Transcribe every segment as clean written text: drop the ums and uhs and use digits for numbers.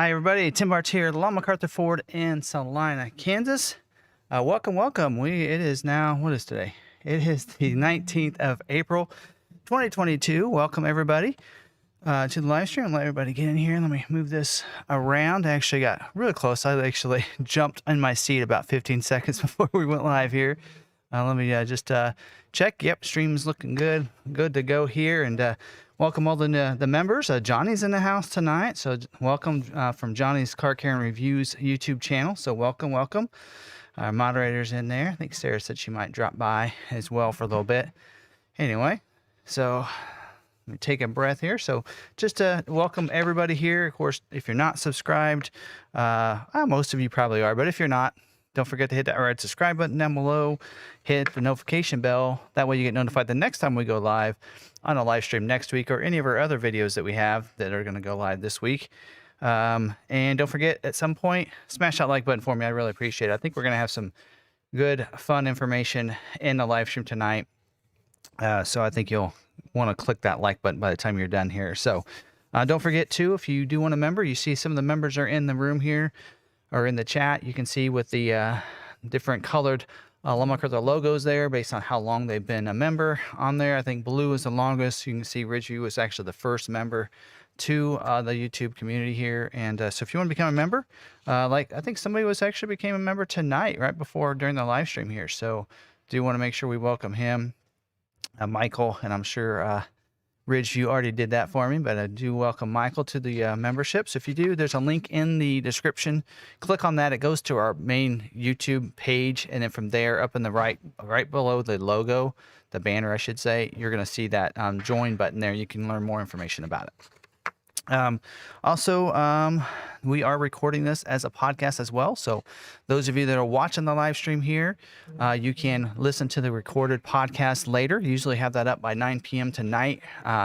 Hi, everybody. Tim Bartz here, the McArthur Ford in Salina, Kansas. Welcome. It is now, what is today? It is the 19th of April, 2022. Welcome, everybody, to the live stream. Let everybody get in here. Let me move this around. I actually got really close. I actually jumped in my seat about 15 seconds before we went live here. Let me just check. Yep, stream's looking good. Good to go here. And welcome all the members. Johnny's in the house tonight. So welcome from Johnny's Car Care and Reviews YouTube channel. So welcome. Our moderator's in there. I think Sarah said she might drop by as well for a little bit. Anyway, so let me take a breath here. So just welcome everybody here. Of course, if you're not subscribed, most of you probably are, but if you're not, don't forget to hit that red subscribe button down below. Hit the notification bell. That way you get notified the next time we go live on a live stream next week or any of our other videos that we have that are going to go live this week. And don't forget, at some point, smash that like button for me. I really appreciate it. I think we're going to have some good, fun information in the live stream tonight. So I think you'll want to click that like button by the time you're done here. So don't forget, too, if you do want a member, you see some of the members are in the room here. Or in the chat, you can see with the different colored McArthur logos there based on how long they've been a member on there. I think blue is the longest. You can see Ridgeview was actually the first member to the YouTube community here. And so if you want to become a member, I think somebody actually became a member tonight, right before during the live stream here. So do want to make sure we welcome him, Michael, and I'm sure Ridgeview already did that for me, but I do welcome Michael to the membership. So if you do, there's a link in the description. Click on that. It goes to our main YouTube page, and then from there, up in the right below the logo, the banner, I should say, you're going to see that join button there. You can learn more information about it. We are recording this as a podcast as well. So those of you that are watching the live stream here, you can listen to the recorded podcast later. Usually have that up by 9 p.m. tonight,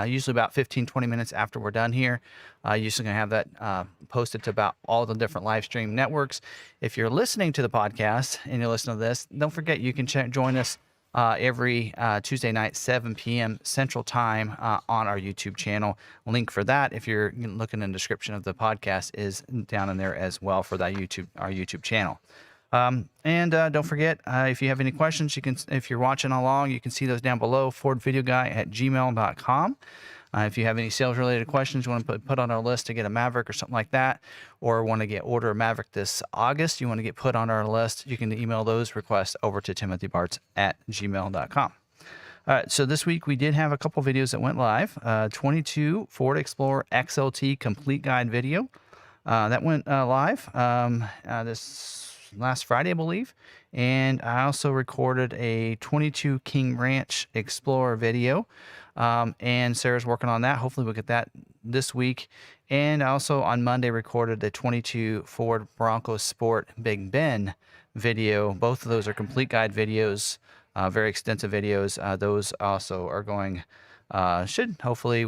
usually about 15-20 minutes after we're done here. Usually going to have that posted to about all the different live stream networks. If you're listening to the podcast and you're listening to this, don't forget you can join us every Tuesday night, 7 p.m. Central Time on our YouTube channel. Link for that, if you're looking in the description of the podcast, is down in there as well for that our YouTube channel. And don't forget, if you have any questions, if you're watching along, you can see those down below, fordvideoguy@gmail.com. If you have any sales-related questions you want to put on our list to get a Maverick or something like that, or want to order a Maverick this August, you want to get put on our list, you can email those requests over to timothybartz@gmail.com. All right, so this week we did have a couple videos that went live. 22 Ford Explorer XLT Complete Guide video. That went live this last Friday, I believe. And I also recorded a 22 King Ranch Explorer video. And Sarah's working on that. Hopefully we'll get that this week. And I also on Monday recorded the 22 Ford Bronco Sport Big Ben video. Both of those are complete guide videos, very extensive videos. Those also are going, hopefully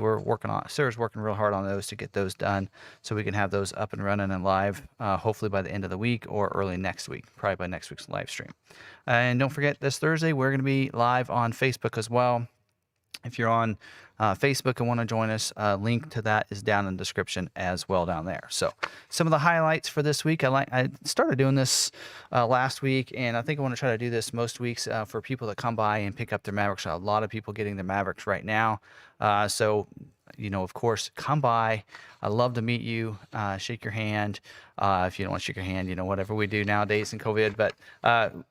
Sarah's working real hard on those to get those done so we can have those up and running and live, hopefully by the end of the week or early next week, probably by next week's live stream. And don't forget, this Thursday, we're going to be live on Facebook as well. If you're on Facebook and want to join us, link to that is down in the description as well down there. So some of the highlights for this week, I started doing this last week, and I think I want to try to do this most weeks for people that come by and pick up their Mavericks. A lot of people getting their Mavericks right now. So, of course, come by. I'd love to meet you, shake your hand. If you don't want to shake your hand, whatever we do nowadays in COVID, but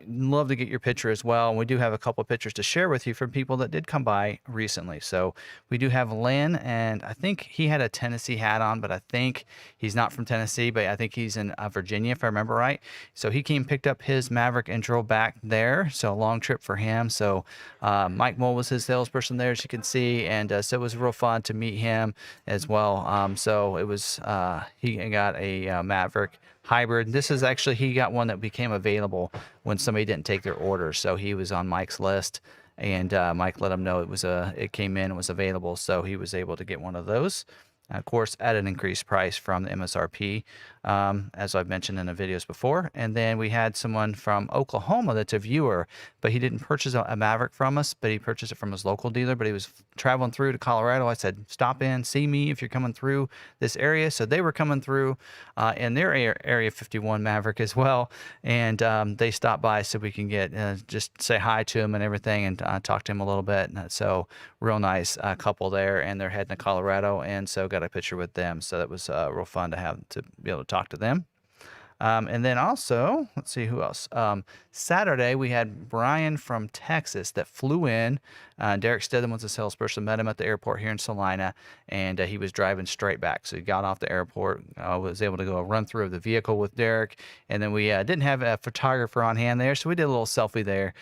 love to get your picture as well. And we do have a couple of pictures to share with you from people that did come by recently. So we do have Lynn, and I think he had a Tennessee hat on, but I think he's not from Tennessee, but I think he's in Virginia, if I remember right. So he came, picked up his Maverick and drove back there. So a long trip for him. So Mike Mole was his salesperson there, as you can see. And so it was real fun to meet him as well. So it was, he got a Maverick hybrid. This is actually, he got one that became available when somebody didn't take their order. So he was on Mike's list, and Mike let him know it came in and was available. So he was able to get one of those. of course, at an increased price from the MSRP, as I've mentioned in the videos before. And then we had someone from Oklahoma that's a viewer, but he didn't purchase a Maverick from us, but he purchased it from his local dealer. But he was traveling through to Colorado. I said, stop in, see me if you're coming through this area. So they were coming through in their Area 51 Maverick as well. And they stopped by so we can get just say hi to him and everything, and talk to him a little bit. And so real nice couple there, and they're heading to Colorado, and so got a picture with them. So that was real fun to be able to talk to them. And then also, let's see who else. Saturday, we had Brian from Texas that flew in. Derek Stedham was a salesperson, met him at the airport here in Salina, and he was driving straight back. So he got off the airport, was able to go a run through of the vehicle with Derek. And then we didn't have a photographer on hand there, so we did a little selfie there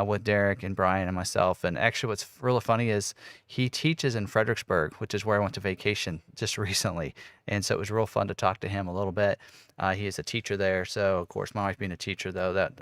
with Derek and Brian and myself. And actually, what's really funny is he teaches in Fredericksburg, which is where I went to vacation just recently. And so it was real fun to talk to him a little bit. He is a teacher there, so of course, my wife being a teacher, though, that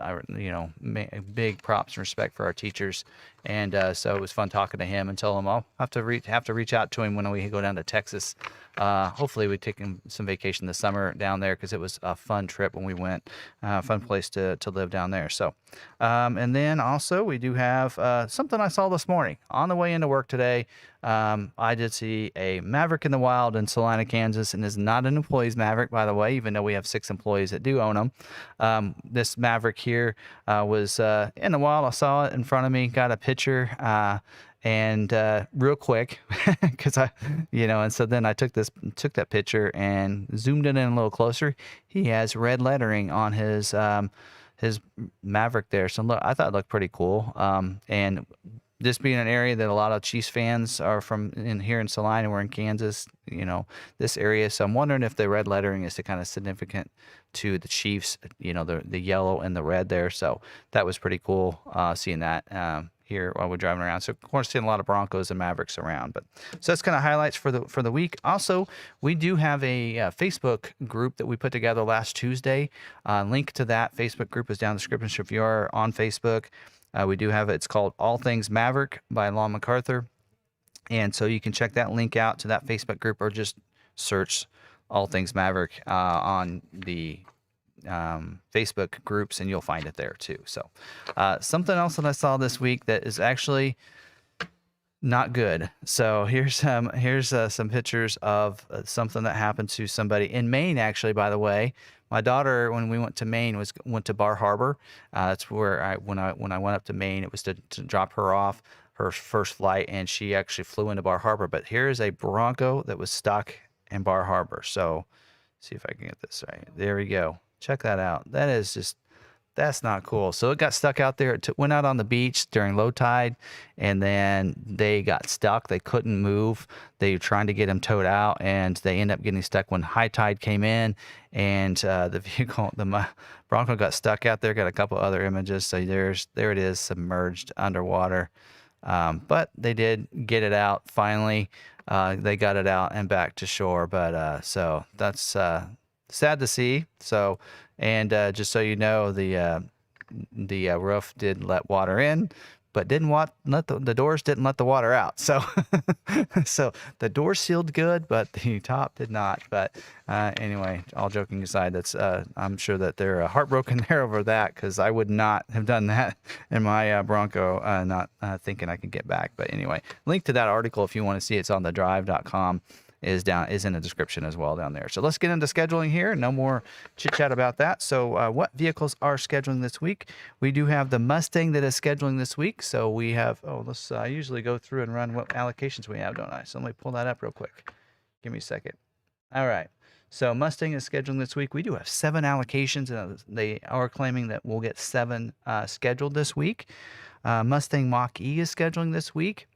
big props and respect for our teachers, and so it was fun talking to him and tell him I'll have to reach out to him when we go down to Texas. Hopefully, we take him some vacation this summer down there, because it was a fun trip when we went, fun place to live down there. So, and then also we do have something I saw this morning on the way into work today. I did see a Maverick in the wild in Salina, Kansas, and is not an employee's Maverick, by the way, even though we have 6 employees that do own them. This Maverick here was in the wild. I saw it in front of me, got a picture, and real quick, because and so then I took that picture and zoomed it in a little closer. He has red lettering on his Maverick there, so look, I thought it looked pretty cool. And this being an area that a lot of Chiefs fans are from here in Salina, we're in Kansas, this area. So I'm wondering if the red lettering is kind of significant to the Chiefs, the yellow and the red there. So that was pretty cool seeing that here while we're driving around. So of course, seeing a lot of Broncos and Mavericks around. But so that's kind of highlights for the week. Also, we do have a Facebook group that we put together last Tuesday. Link to that Facebook group is down in the description. So if you are on Facebook, we do have it. It's called All Things Maverick by McArthur. And so you can check that link out to that Facebook group, or just search All Things Maverick on the Facebook groups, and you'll find it there too. So something else that I saw this week that is actually not good. So here's some pictures of something that happened to somebody in Maine, actually, by the way. My daughter, when we went to Maine, went to Bar Harbor. That's where when I went up to Maine, it was to drop her off, her first flight, and she actually flew into Bar Harbor. But here's a Bronco that was stuck in Bar Harbor. So see if I can get this right. There we go. Check that out. That's not cool. So it got stuck out there. It went out on the beach during low tide, and then they got stuck. They couldn't move. They were trying to get them towed out, and they ended up getting stuck when high tide came in, and the Bronco got stuck out there. Got a couple other images. So there it is, submerged underwater. But they did get it out finally. They got it out and back to shore. But so that's sad to see. So, and just so you know, the roof did let water in, but the doors didn't let the water out. So, so the door sealed good, but the top did not. But anyway, all joking aside, that's I'm sure that they're heartbroken there over that, because I would not have done that in my Bronco, not thinking I could get back. But anyway, link to that article if you want to see. It's on thedrive.com. is in the description as well down there. So let's get into scheduling here. No more chit chat about that. So what vehicles are scheduling this week? We do have the Mustang that is scheduling this week. So we have, I usually go through and run what allocations we have, don't I? So let me pull that up real quick. Give me a second. All right. So Mustang is scheduling this week. We do have 7 allocations, and they are claiming that we'll get 7 scheduled this week. Mustang Mach-E is scheduling this week.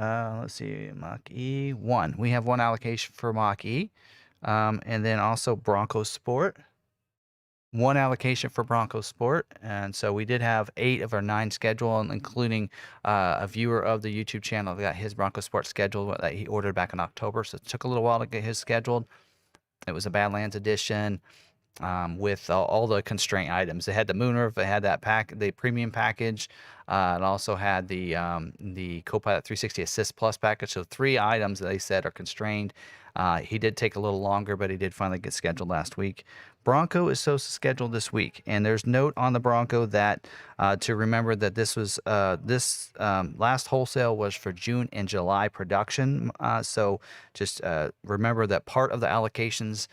Let's see, Mach-E 1. We have 1 allocation for Mach-E. And then also Bronco Sport. 1 allocation for Bronco Sport. And so we did have 8 of our 9 scheduled, including a viewer of the YouTube channel that got his Bronco Sport scheduled that he ordered back in October. So it took a little while to get his scheduled. It was a Badlands edition. with all the constraint items. They had the moonroof, they had that the premium package, and also had the Copilot 360 Assist Plus package. So 3 items that they said are constrained. He did take a little longer, but he did finally get scheduled last week. Bronco is supposed to schedule this week, and there's note on the Bronco that to remember that this was last wholesale was for June and July production. So just remember that part of the allocations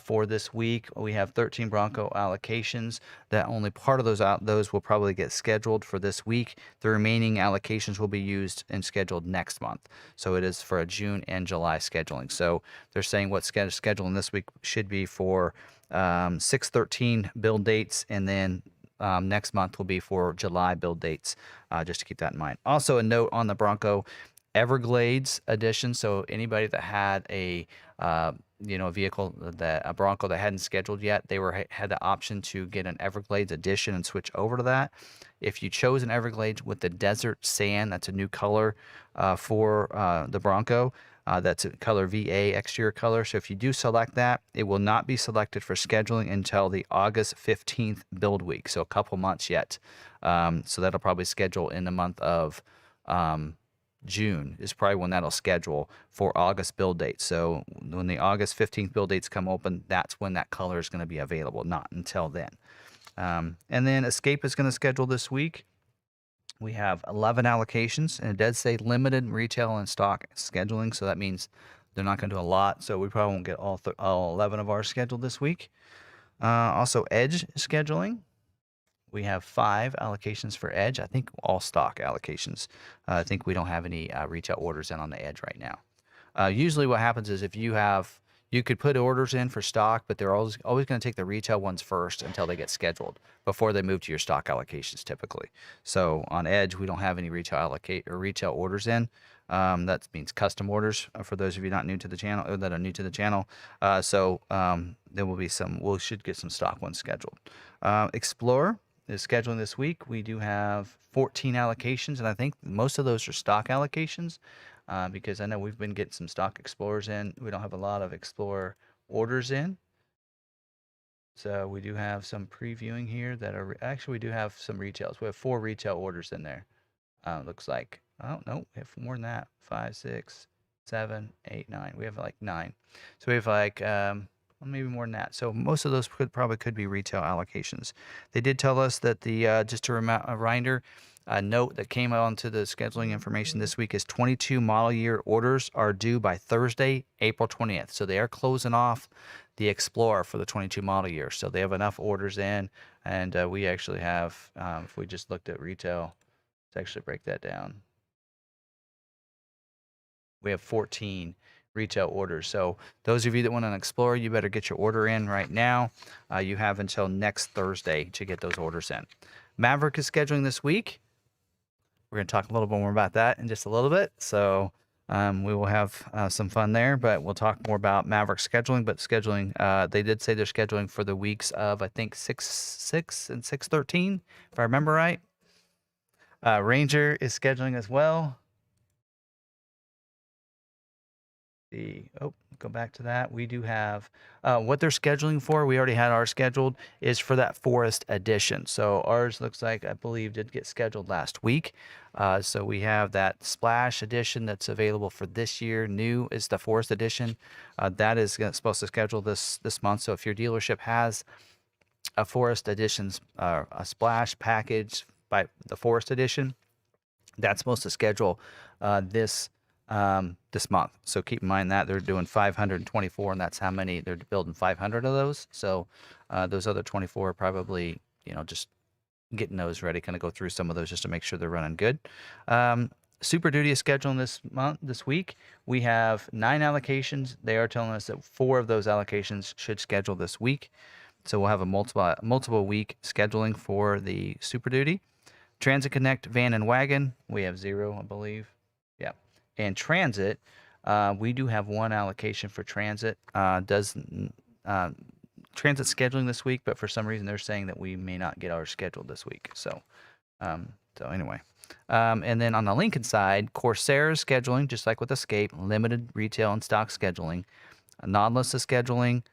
for this week, we have 13 Bronco allocations. That only part of those will probably get scheduled for this week. The remaining allocations will be used and scheduled next month. So it is for a June and July scheduling. So they're saying what scheduling this week should be for 6/13 build dates, and then next month will be for July build dates, just to keep that in mind. Also, a note on the Bronco Everglades edition. So anybody that had a vehicle, a Bronco that hadn't scheduled yet, they had the option to get an Everglades edition and switch over to that. If you chose an Everglades with the desert sand, that's a new color for the Bronco. That's a color VA exterior color. So if you do select that, it will not be selected for scheduling until the August 15th build week. So a couple months yet. So that'll probably schedule in the month of June is probably when that'll schedule for August build date. So when the August 15th build dates come open, that's when that color is going to be available, not until then. And then Escape is going to schedule this week. We have 11 allocations, and it does say limited retail and stock scheduling. So that means they're not going to do a lot. So we probably won't get all 11 of ours scheduled this week. Also, Edge is scheduling. We have 5 allocations for Edge. I think all stock allocations. I think we don't have any retail orders in on the Edge right now. Usually what happens is if you could put orders in for stock, but they're always going to take the retail ones first until they get scheduled before they move to your stock allocations typically. So on Edge, we don't have any retail orders in. That means custom orders for those of you not new to the channel or that are new to the channel. So there will be we should get some stock ones scheduled. Explorer is scheduling this week. We do have 14 allocations, and I think most of those are stock allocations. Because I know we've been getting some stock Explorers in. We don't have a lot of Explorer orders in. So we do have some previewing here that are, actually we do have some retails. We have 4 retail orders in there. Looks like, oh no, we have more than that. 5, 6, 7, 8, 9. We have like 9. So we have like, maybe more than that. So most of those could be retail allocations. They did tell us that just a reminder, a note that came onto the scheduling information this week is 22 model year orders are due by Thursday, April 20th. So they are closing off the Explorer for the 22 model year. So they have enough orders in, and we actually have, if we just looked at retail, let's actually break that down. We have 14 retail orders. So those of you that want an Explorer, you better get your order in right now. You have until next Thursday to get those orders in. Maverick is scheduling this week. We're going to talk a little bit more about that in just a little bit. So we will have some fun there, but we'll talk more about Maverick scheduling. But scheduling, they did say they're scheduling for the weeks of, I think, 6/6 and 6/13, if I remember right. Ranger is scheduling as well. Go back to that. We do have what they're scheduling for. We already had ours scheduled, is for that Forest edition. So ours looks like, I believe, did get scheduled last week. So we have that Splash edition that's available for this year. New is the Forest edition. That is supposed to schedule this month. So if your dealership has a Forest edition's a Splash package by the Forest edition, that's supposed to schedule this month. So keep in mind that they're doing 524, and that's how many they're building, 500 of those. So those other 24 are probably, just getting those ready, kind of go through some of those just to make sure they're running good. Super Duty is scheduling this week. We have 9 allocations. They are telling us that 4 of those allocations should schedule this week. So we'll have a multiple week scheduling for the Super Duty. Transit Connect Van and Wagon, we have 0, I believe. Yeah. And Transit, we do have 1 allocation for Transit. Transit scheduling this week, but for some reason they're saying that we may not get ours scheduled this week. So anyway. And then on the Lincoln side, Corsair is scheduling, just like with Escape, limited retail and stock scheduling. Nautilus is scheduling.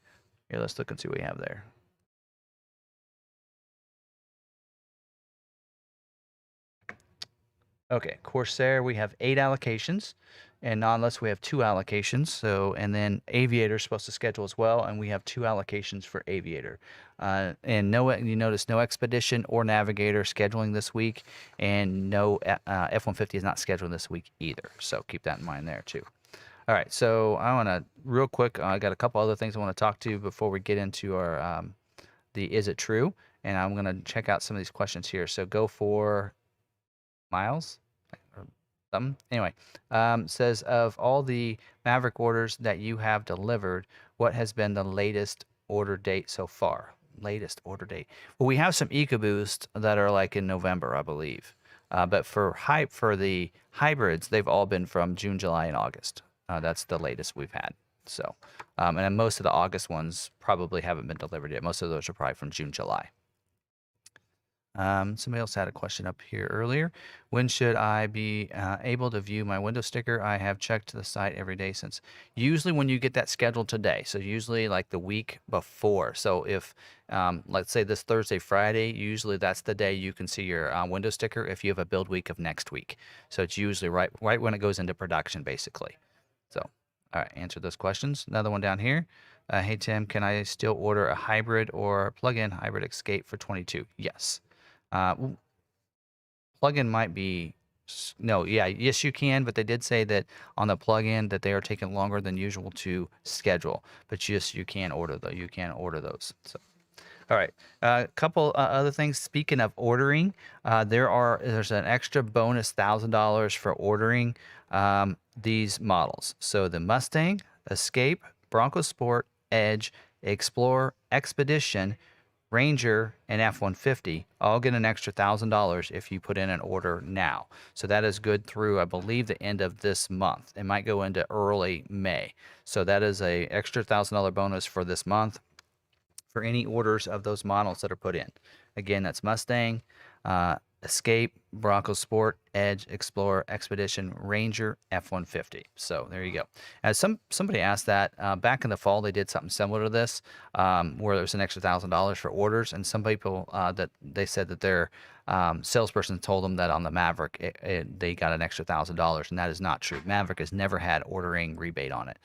Here, let's look and see what we have there. Okay, Corsair, we have 8 allocations, and Nautilus, we have 2 allocations. So, and then Aviator is supposed to schedule as well, and we have 2 allocations for Aviator. And no, you notice no Expedition or Navigator scheduling this week, and no F-150 is not scheduled this week either. So keep that in mind there too. All right, so I want to real quick. I got a couple other things I want to talk to you before we get into our the Is It True, and I'm going to check out some of these questions here. So go for Miles or something. Anyway, says of all the Maverick orders that you have delivered, what has been the latest order date so far? Latest order date. Well, we have some EcoBoost that are like in November, I believe. But for the hybrids, they've all been from June, July, and August. That's the latest we've had. So, and then most of the August ones probably haven't been delivered yet. Most of those are probably from June, July. Somebody else had a question up here earlier. When should I be able to view my window sticker? I have checked the site every day since. Usually when you get that scheduled today. So usually like the week before. So if, let's say this Thursday, Friday, usually that's the day you can see your window sticker if you have a build week of next week. So it's usually right when it goes into production, basically. So, all right, answer those questions. Another one down here. Hey, Tim, can I still order a hybrid or plug-in hybrid Escape for 22? Yes. Plug-in might be no, yeah, yes you can, but they did say that on the plug-in that they are taking longer than usual to schedule. But yes, you can order those. So, all right, a couple other things. Speaking of ordering, there's an extra bonus $1,000 for ordering these models. So the Mustang, Escape, Bronco Sport, Edge, Explorer, Expedition, Ranger, and F-150 all get an extra $1,000 if you put in an order now. So that is good through, I believe, the end of this month. It might go into early May. So that is a extra $1,000 bonus for this month for any orders of those models that are put in. Again, that's Mustang, Escape, Bronco Sport, Edge, Explorer, Expedition, Ranger, F-150. So there you go. As somebody asked that back in the fall, they did something similar to this, where there was an extra $1,000 for orders, and some people that they said that their salesperson told them that on the Maverick they got an extra $1,000, and that is not true. Maverick has never had ordering rebate on it,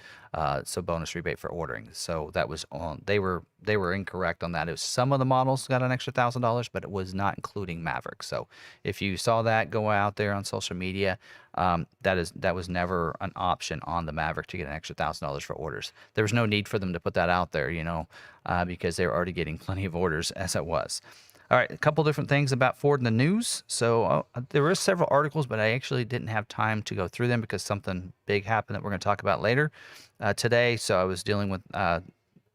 so bonus rebate for ordering. So that was on. They were incorrect on that. It was some of the models got an extra $1,000, but it was not including Maverick. So if you saw that go out there on social media, that was never an option on the Maverick to get an extra $1,000 for orders. There was no need for them to put that out there, because they were already getting plenty of orders as it was. All right, a couple different things about Ford in the news. So there were several articles, but I actually didn't have time to go through them because something big happened that we're going to talk about later today. So I was dealing with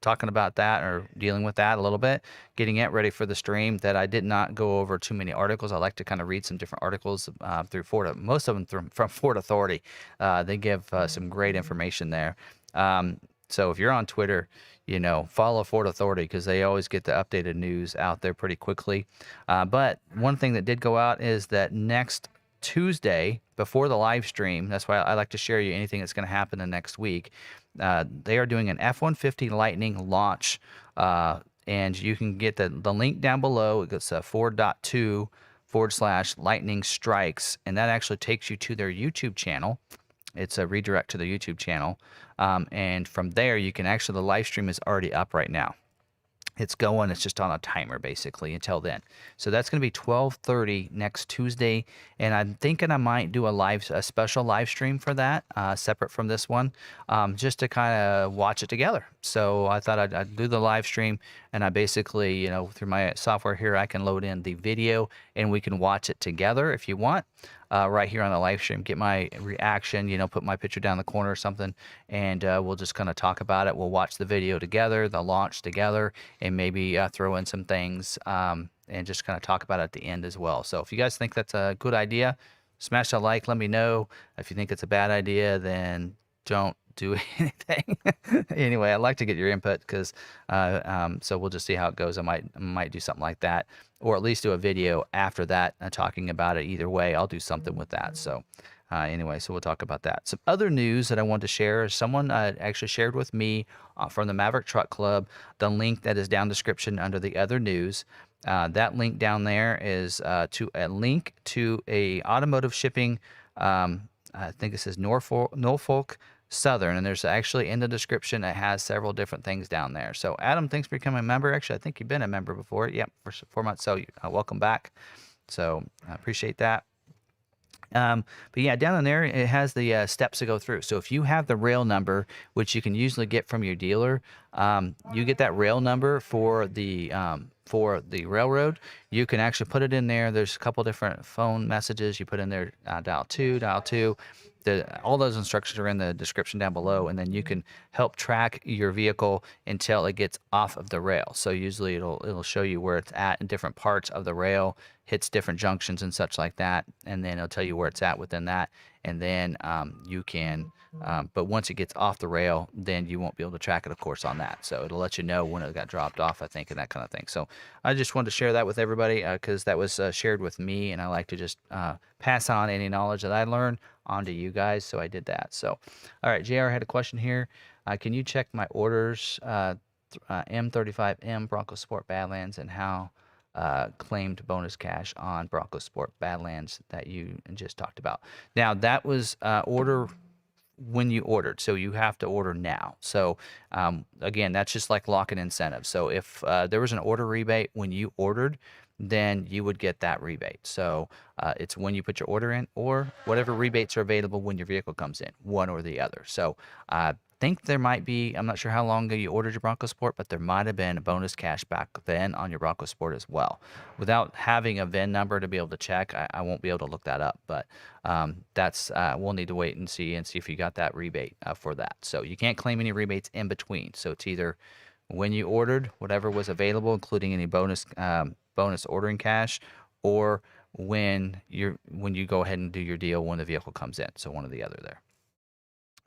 talking about that, or dealing with that a little bit, getting it ready for the stream, that I did not go over too many articles. I like to kind of read some different articles through Ford, most of them from Ford Authority. They give some great information there. So if you're on Twitter, follow Ford Authority because they always get the updated news out there pretty quickly. But one thing that did go out is that next Tuesday, before the live stream, that's why I like to share you anything that's going to happen the next week. They are doing an F-150 Lightning launch, and you can get the link down below. It's Ford.2/Lightning Strikes, and that actually takes you to their YouTube channel. It's a redirect to the YouTube channel, and from there you can actually, the live stream is already up right now. It's going. It's just on a timer basically until then. So that's going to be 12:30 next Tuesday, and I'm thinking I might do a special live stream for that, separate from this one, just to kind of watch it together. So I thought I'd do the live stream, and I basically, through my software here, I can load in the video, and we can watch it together if you want. Right here on the live stream, get my reaction, put my picture down the corner or something, and we'll just kind of talk about it. We'll watch the video together, the launch together, and maybe throw in some things and just kind of talk about it at the end as well. So if you guys think that's a good idea, smash a like, let me know. If you think it's a bad idea, then don't do anything. Anyway, I'd like to get your input because so we'll just see how it goes. I might do something like that, or at least do a video after that talking about it. Either way, I'll do something with that. So anyway, so we'll talk about that. Some other news that I want to share is someone actually shared with me from the Maverick Truck Club the link that is down description under the other news. That link down there is to a link to a automotive shipping. I think it says Norfolk Southern, and there's actually in the description it has several different things down there. So Adam, thanks for becoming a member. Actually, I think you've been a member before. Yep, for 4 months. So welcome back. So I appreciate that. But yeah, down in there, it has the steps to go through. So if you have the rail number, which you can usually get from your dealer, you get that rail number for the railroad. You can actually put it in there. There's a couple different phone messages. You put in there, dial 2, dial 2. All those instructions are in the description down below, and then you can help track your vehicle until it gets off of the rail. So usually it'll show you where it's at in different parts of the rail, hits different junctions and such like that, and then it'll tell you where it's at within that, and then you can. But once it gets off the rail, then you won't be able to track it, of course, on that. So it'll let you know when it got dropped off, I think, and that kind of thing. So I just wanted to share that with everybody because that was shared with me, and I like to just pass on any knowledge that I learned onto you guys. So I did that. So, all right, JR had a question here. Can you check my orders, M35M Bronco Sport Badlands, and how claimed bonus cash on Bronco Sport Badlands that you just talked about? Now, that was order when you ordered, so you have to order now. So again, that's just like lock-in incentive. So if there was an order rebate when you ordered, then you would get that rebate. So it's when you put your order in, or whatever rebates are available when your vehicle comes in, one or the other. So I think there might be, I'm not sure how long ago you ordered your Bronco Sport, but there might have been a bonus cash back then on your Bronco Sport as well. Without having a VIN number to be able to check, I won't be able to look that up, but that's we'll need to wait and see if you got that rebate for that. So you can't claim any rebates in between. So it's either when you ordered whatever was available, including any bonus ordering cash, or when you go ahead and do your deal when the vehicle comes in. So one or the other there.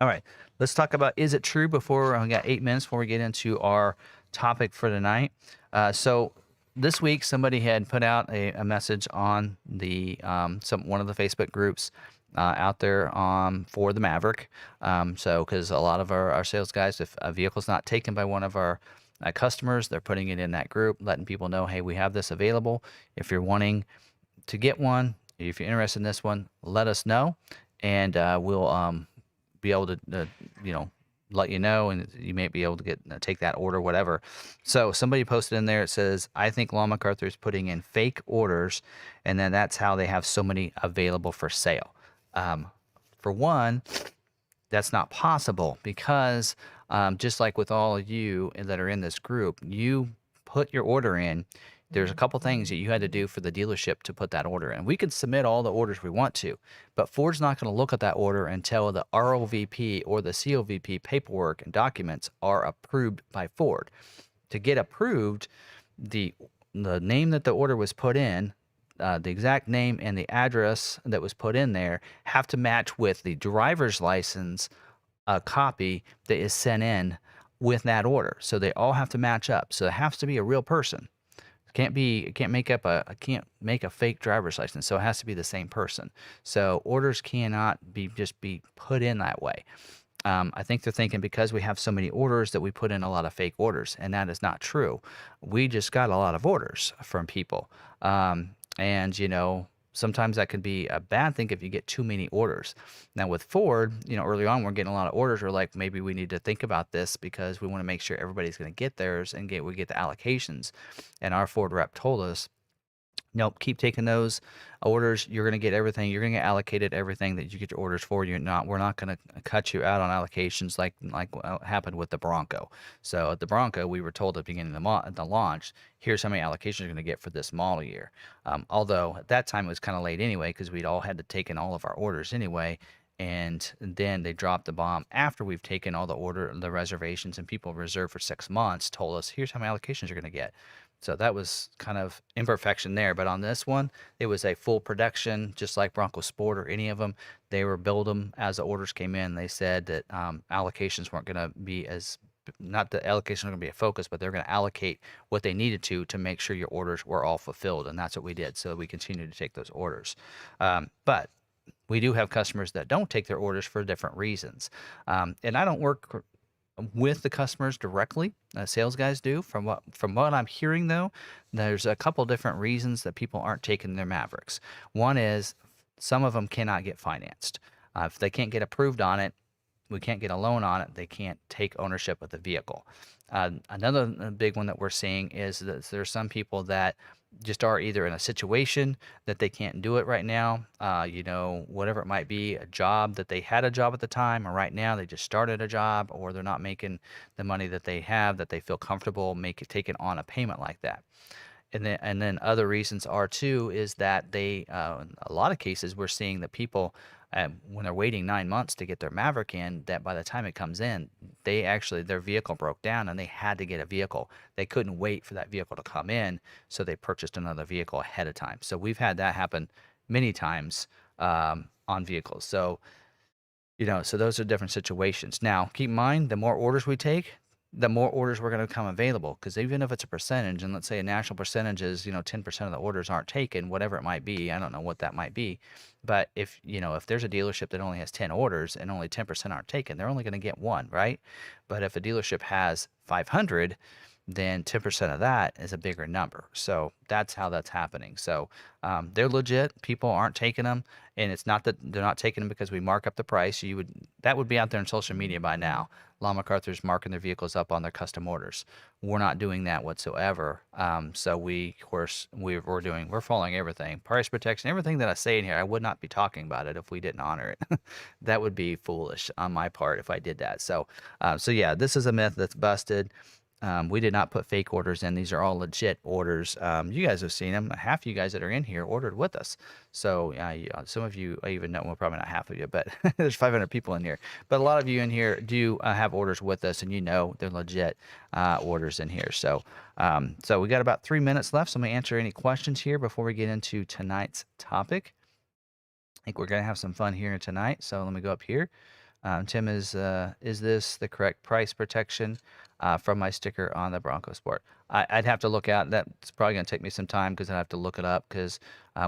All right, let's talk about is it true before we got 8 minutes before we get into our topic for tonight. So this week somebody had put out a message on the one of the Facebook groups out there for the Maverick. So because a lot of our sales guys, if a vehicle's not taken by one of our customers, they're putting it in that group, letting people know, hey, we have this available. If you're wanting to get one, if you're interested in this one, let us know, and we'll be able to let you know, and you may be able to take that order, whatever. So somebody posted in there, it says, I think Law McArthur is putting in fake orders, and then that's how they have so many available for sale. For one, that's not possible because just like with all of you that are in this group, you put your order in. There's a couple things that you had to do for the dealership to put that order in. We can submit all the orders we want to, but Ford's not going to look at that order until the ROVP or the COVP paperwork and documents are approved by Ford. To get approved, the name that the order was put in, the exact name and the address that was put in there have to match with the driver's license copy that is sent in with that order. So they all have to match up. So it has to be a real person. Can't make a fake driver's license. So it has to be the same person. So orders cannot just be put in that way. I think they're thinking because we have so many orders that we put in a lot of fake orders, and that is not true. We just got a lot of orders from people. And sometimes that can be a bad thing if you get too many orders. Now with Ford, early on we're getting a lot of orders. We're like, maybe we need to think about this because we want to make sure everybody's going to get theirs and we get the allocations. And our Ford rep told us, nope, keep taking those orders. You're going to get everything. You're going to get allocated everything that you get your orders for. We're not going to cut you out on allocations like what happened with the Bronco. So at the Bronco, we were told at the beginning of the launch, here's how many allocations you're going to get for this model year. Although at that time it was kind of late anyway because we'd all had to take in all of our orders anyway. And then they dropped the bomb after we've taken all the reservations, and people reserved for 6 months told us, here's how many allocations you're going to get. So that was kind of imperfection there. But on this one, it was a full production, just like Bronco Sport or any of them. They were build them as the orders came in. They said that allocations weren't going to be not the allocations are going to be a focus, but they're going to allocate what they needed to make sure your orders were all fulfilled. And that's what we did. So we continued to take those orders. But we do have customers that don't take their orders for different reasons. And I don't work with the customers directly. Sales guys do. From what I'm hearing though, there's a couple different reasons that people aren't taking their Mavericks. One is some of them cannot get financed. If they can't get approved on it, we can't get a loan on it, they can't take ownership of the vehicle. Another big one that we're seeing is that there's some people that just are either in a situation that they can't do it right now, whatever it might be, a job that they had a job at the time, or right now they just started a job, or they're not making the money that they have that they feel comfortable taking on a payment like that. And then other reasons are too is that they in a lot of cases we're seeing that people when they're waiting 9 months to get their Maverick in, that by the time it comes in, their vehicle broke down and they had to get a vehicle. They couldn't wait for that vehicle to come in, so they purchased another vehicle ahead of time. So we've had that happen many times on vehicles. So so those are different situations. Now, keep in mind, the more orders we take, the more orders we're going to become available. Because even if it's a percentage, and let's say a national percentage is 10% of the orders aren't taken, whatever it might be, I don't know what that might be, but if there's a dealership that only has 10 orders and only 10% aren't taken, they're only going to get one, right? But if a dealership has 500, then 10% of that is a bigger number. So that's how that's happening. So they're legit. People aren't taking them, and it's not that they're not taking them because we mark up the price. That would be out there in social media by now. McArthur's marking their vehicles up on their custom orders. We're not doing that whatsoever. So of course, we're following everything, price protection, everything that I say in here. I would not be talking about it if we didn't honor it. That would be foolish on my part if I did that. So yeah, this is a myth that's busted. We did not put fake orders in. These are all legit orders. You guys have seen them. Half of you guys that are in here ordered with us. So some of you, I even know, well, probably not half of you, but there's 500 people in here. But a lot of you in here do have orders with us, and they're legit orders in here. So we got about 3 minutes left. So I'm going to answer any questions here before we get into tonight's topic. I think we're going to have some fun here tonight. So let me go up here. Tim is this the correct price protection from my sticker on the Bronco Sport? I'd have to look at that. It's probably going to take me some time because I have to look it up because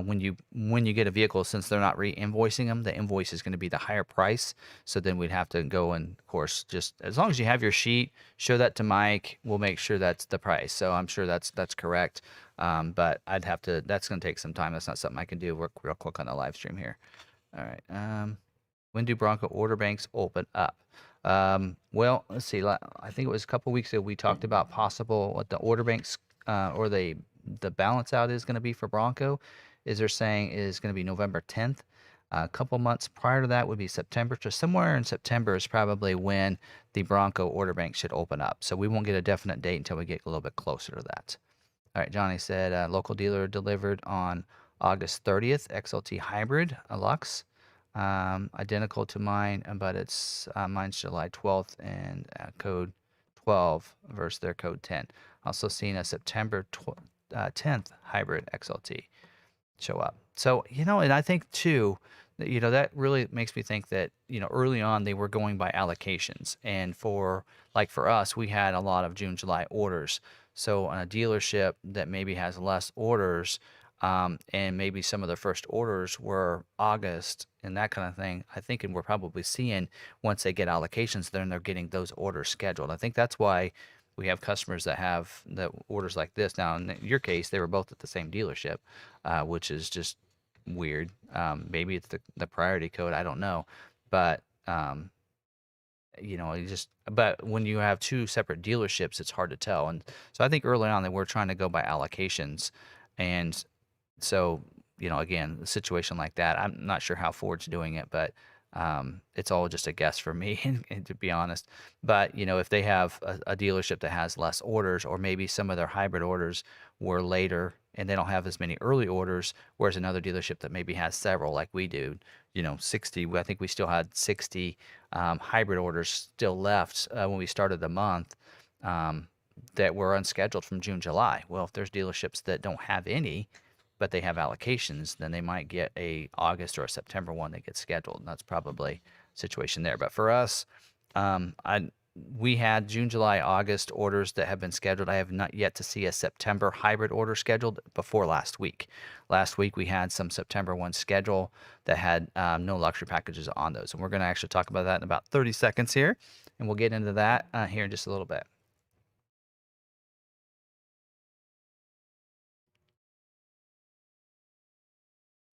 when you get a vehicle, since they're not re-invoicing them, the invoice is going to be the higher price. So then we'd have to go and, of course, just as long as you have your sheet, show that to Mike. We'll make sure that's the price. So I'm sure that's correct. But that's going to take some time. That's not something I can do real quick on the live stream here. All right. When do Bronco order banks open up? Well, let's see. I think it was a couple weeks ago we talked about what the order banks or the balance out is going to be for Bronco. They're saying is going to be November 10th. A couple months prior to that would be September. So somewhere in September is probably when the Bronco order bank should open up. So we won't get a definite date until we get a little bit closer to that. All right, Johnny said local dealer delivered on August 30th, XLT Hybrid, a Lux. Identical to mine, but mine's July 12th and code 12 versus their code 10. Also seen a September 10th hybrid XLT show up. So, and I think too, that really makes me think that, early on they were going by allocations. And for us, we had a lot of June, July orders. So on a dealership that maybe has less orders, and maybe some of the first orders were August and that kind of thing, I think, and we're probably seeing once they get allocations, then they're getting those orders scheduled. I think that's why we have customers that have the orders like this. Now, in your case, they were both at the same dealership, which is just weird. Maybe it's the priority code. I don't know. But, but when you have two separate dealerships, it's hard to tell. And so I think early on that we're trying to go by allocations. And so, again, a situation like that, I'm not sure how Ford's doing it, but it's all just a guess for me, and to be honest. But, if they have a dealership that has less orders, or maybe some of their hybrid orders were later and they don't have as many early orders, whereas another dealership that maybe has several like we do, 60, I think we still had 60 hybrid orders still left when we started the month that were unscheduled from June, July. Well, if there's dealerships that don't have any, but they have allocations, then they might get a August or a September one that gets scheduled. And that's probably a situation there. But for us, we had June, July, August orders that have been scheduled. I have not yet to see a September hybrid order scheduled before last week. Last week, we had some September ones scheduled that had no luxury packages on those. And we're going to actually talk about that in about 30 seconds here. and we'll get into that here in just a little bit.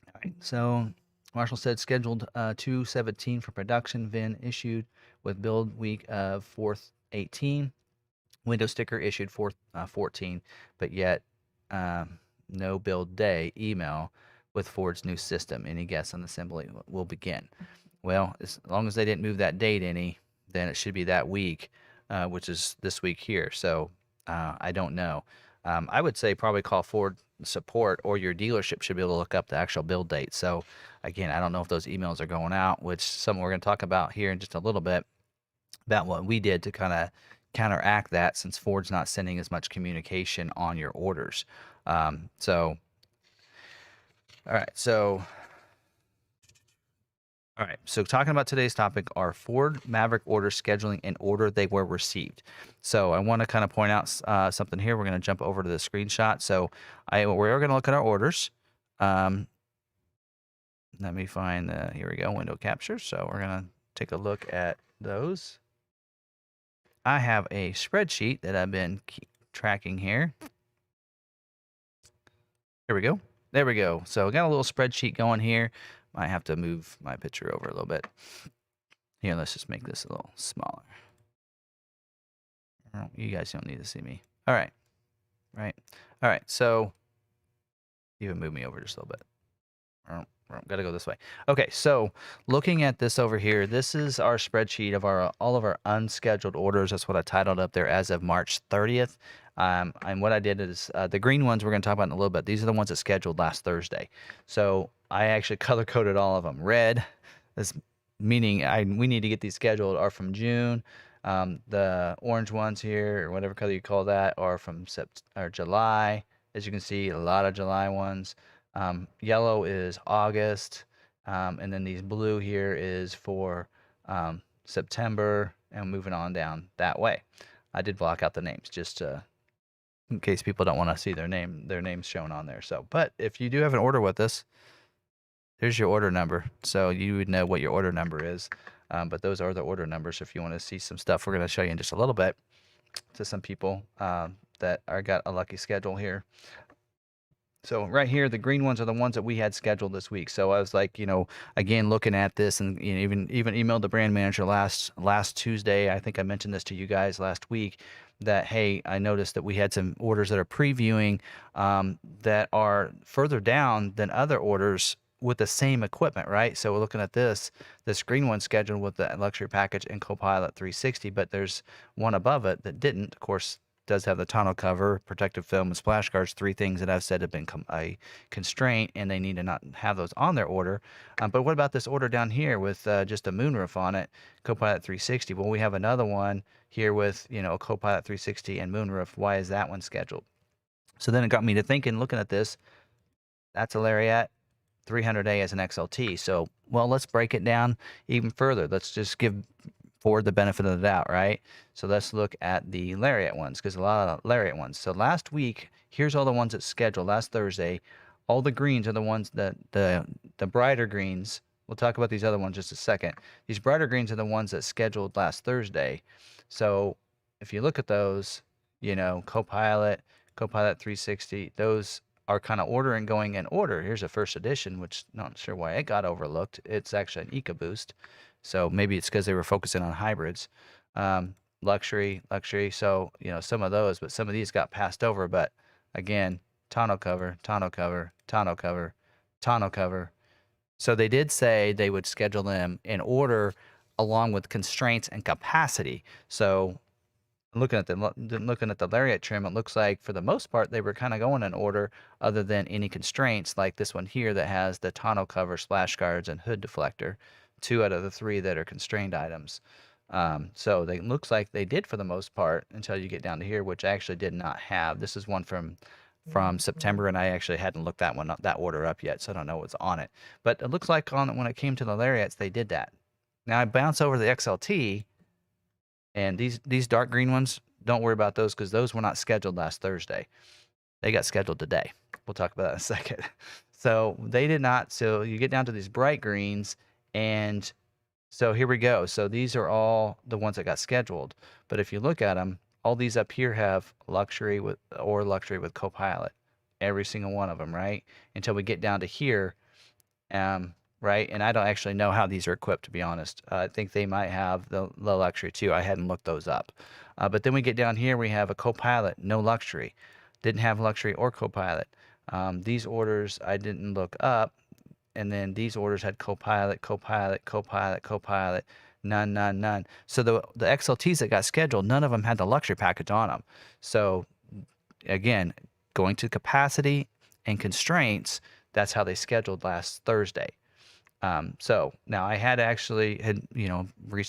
All right, so Marshall said scheduled 2/17 for production, VIN issued with build week of 4/18. Window sticker issued 4/14, but yet no build day email with Ford's new system. Any guess on assembly will begin? Well, as long as they didn't move that date any, then it should be that week, which is this week here. So I don't know. I would say probably call Ford support, or your dealership should be able to look up the actual build date. So again, I don't know if those emails are going out, which some we're going to talk about here in just a little bit about what we did to kind of counteract that, since Ford's not sending as much communication on your orders. So, all right. So talking about today's topic are Ford Maverick orders, scheduling, and order they were received. So I want to kind of point out something here. We're going to jump over to the screenshot. So we're going to look at our orders. Let me find here we go, window capture. So we're going to take a look at those. I have a spreadsheet that I've been tracking here. Here we go. There we go. So I got a little spreadsheet going here. Might have to move my picture over a little bit. Here, let's just make this a little smaller. Oh, you guys don't need to see me. All right. Right. All right. So even move me over just a little bit. Got to go this way. Okay, so looking at this over here, this is our spreadsheet of all of our unscheduled orders. That's what I titled up there as of March 30th. And what I did is the green ones we're going to talk about in a little bit. These are the ones that scheduled last Thursday. So I actually color coded all of them. Red, this meaning we need to get these scheduled, are from June. The orange ones here, or whatever color you call that, are from July. As you can see, a lot of July ones. Yellow is August, and then these blue here is for September, and moving on down that way. I did block out the names just in case people don't want to see their names shown on there. So, but if you do have an order with us, there's your order number, so you would know what your order number is. But those are the order numbers if you want to see some stuff we're going to show you in just a little bit to some people that got a lucky schedule here. So right here, the green ones are the ones that we had scheduled this week. So I was like, again, looking at this, and even emailed the brand manager last Tuesday. I think I mentioned this to you guys last week, that, hey, I noticed that we had some orders that are previewing that are further down than other orders with the same equipment, right? So we're looking at this green one scheduled with the luxury package and Copilot 360, but there's one above it that didn't. Of course, does have the tonneau cover, protective film, and splash guards, 3 things that I've said have been a constraint, and they need to not have those on their order. But what about this order down here with just a moonroof on it, Copilot 360? Well, we have another one here with, a Copilot 360 and moonroof. Why is that one scheduled? So then it got me to thinking, looking at this, that's a Lariat, 300A as an XLT. So, well, let's break it down even further. Let's just give Ford the benefit of the doubt, right? So let's look at the Lariat ones, because a lot of Lariat ones. So last week, here's all the ones that scheduled last Thursday. All the greens are the ones that the brighter greens. We'll talk about these other ones just a second. These brighter greens are the ones that scheduled last Thursday. So if you look at those, Copilot 360, those are kind of ordering going in order. Here's a first edition, which not sure why it got overlooked. It's actually an EcoBoost. So maybe it's because they were focusing on hybrids. Luxury. So, some of those, but some of these got passed over. But again, tonneau cover, tonneau cover, tonneau cover, tonneau cover. So they did say they would schedule them in order along with constraints and capacity. So looking at the Lariat trim, it looks like for the most part they were kind of going in order, other than any constraints like this one here that has the tonneau cover, splash guards, and hood deflector. 2 out of the 3 that are constrained items. So they looks like they did for the most part until you get down to here, which I actually did not have. This is one from September, and I actually hadn't looked that order up yet, so I don't know what's on it. But it looks like when it came to the Lariats, they did that. Now I bounce over the XLT, and these dark green ones, don't worry about those, because those were not scheduled last Thursday. They got scheduled today. We'll talk about that in a second. So they did not. So you get down to these bright greens, and So here we go. So these are all the ones that got scheduled. But if you look at them, all these up here have luxury with Copilot. Every single one of them, right? Until we get down to here, right? And I don't actually know how these are equipped, to be honest. I think they might have the luxury too. I hadn't looked those up. But then we get down here, we have a Copilot, no luxury. Didn't have luxury or Copilot. These orders I didn't look up, and then these orders had Copilot, Copilot, Copilot, Copilot, none, none, none. So the XLTs that got scheduled, none of them had the luxury package on them. So again, going to capacity and constraints, that's how they scheduled last Thursday. So now I had reached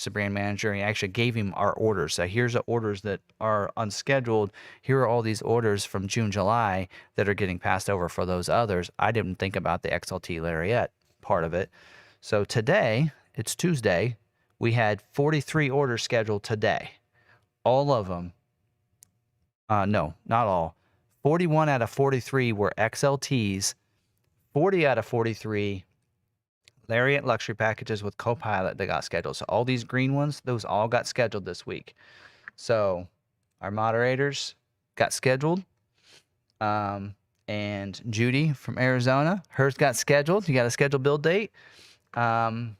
the brand manager, and I actually gave him our orders. So here's the orders that are unscheduled. Here are all these orders from June, July that are getting passed over for those others. I didn't think about the XLT Lariat part of it. So today, it's Tuesday, we had 43 orders scheduled today. All of them, no, not all. 41 out of 43 were XLTs, 40 out of 43 Lariat luxury packages with Copilot that got scheduled. So all these green ones, those all got scheduled this week. So our moderators got scheduled. And Judy from Arizona, hers got scheduled. You got a scheduled build date. And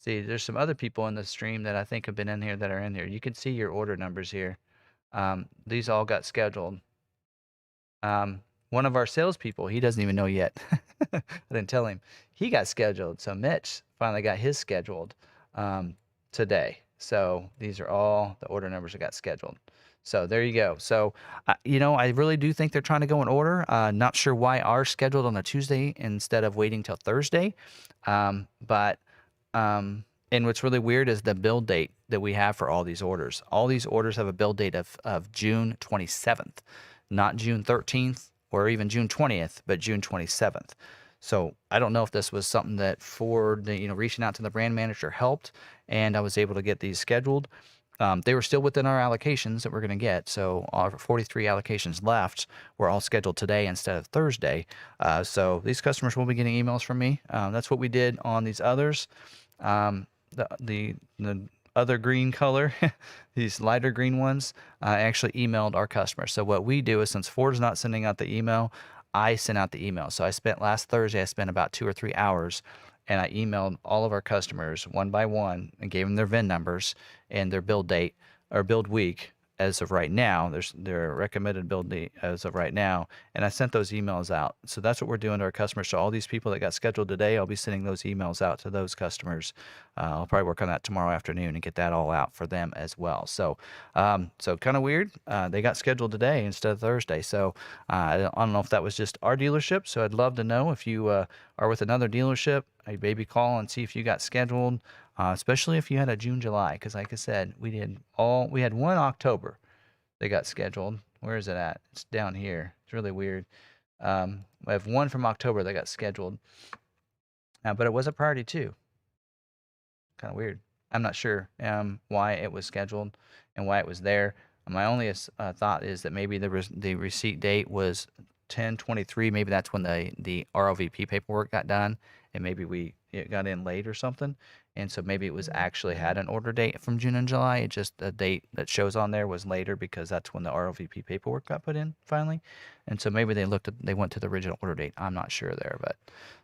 see, there's some other people in the stream that I think have been in here that are in here. You can see your order numbers here. These all got scheduled. One of our salespeople, he doesn't even know yet. I didn't tell him. He got scheduled. So Mitch finally got his scheduled today. So these are all the order numbers that got scheduled. So there you go. So, I really do think they're trying to go in order. Not sure why ours scheduled on a Tuesday instead of waiting till Thursday. And what's really weird is the build date that we have for all these orders. All these orders have a build date of June 27th, not June 13th or even June 20th, but June 27th. So I don't know if this was something that Ford, reaching out to the brand manager helped, and I was able to get these scheduled. They were still within our allocations that we're going to get. So our 43 allocations left were all scheduled today instead of Thursday. So these customers will be getting emails from me. That's what we did on these others. The other green color, these lighter green ones, I actually emailed our customers. So what we do is, since Ford's not sending out the email, I sent out the email. So last Thursday, I spent about 2 or 3 hours, and I emailed all of our customers one by one and gave them their VIN numbers and their build date or build week as of right now. Their recommended build date as of right now, and I sent those emails out. So that's what we're doing to our customers. So all these people that got scheduled today, I'll be sending those emails out to those customers. I'll probably work on that tomorrow afternoon and get that all out for them as well. So so kind of weird. They got scheduled today instead of Thursday. So I don't know if that was just our dealership. So I'd love to know if you are with another dealership. Maybe call and see if you got scheduled. Especially if you had a June, July, because like I said, we had one October that got scheduled. Where is it at? It's down here. It's really weird. We have one from October that got scheduled, but it was a priority too. Kind of weird. I'm not sure why it was scheduled and why it was there. My only thought is that maybe the receipt date was 10/23. Maybe that's when the ROVP paperwork got done, and maybe it got in late or something. And so maybe it was actually had an order date from June and July. It just, the date that shows on there was later because that's when the ROVP paperwork got put in finally. And so maybe they went to the original order date. I'm not sure there, but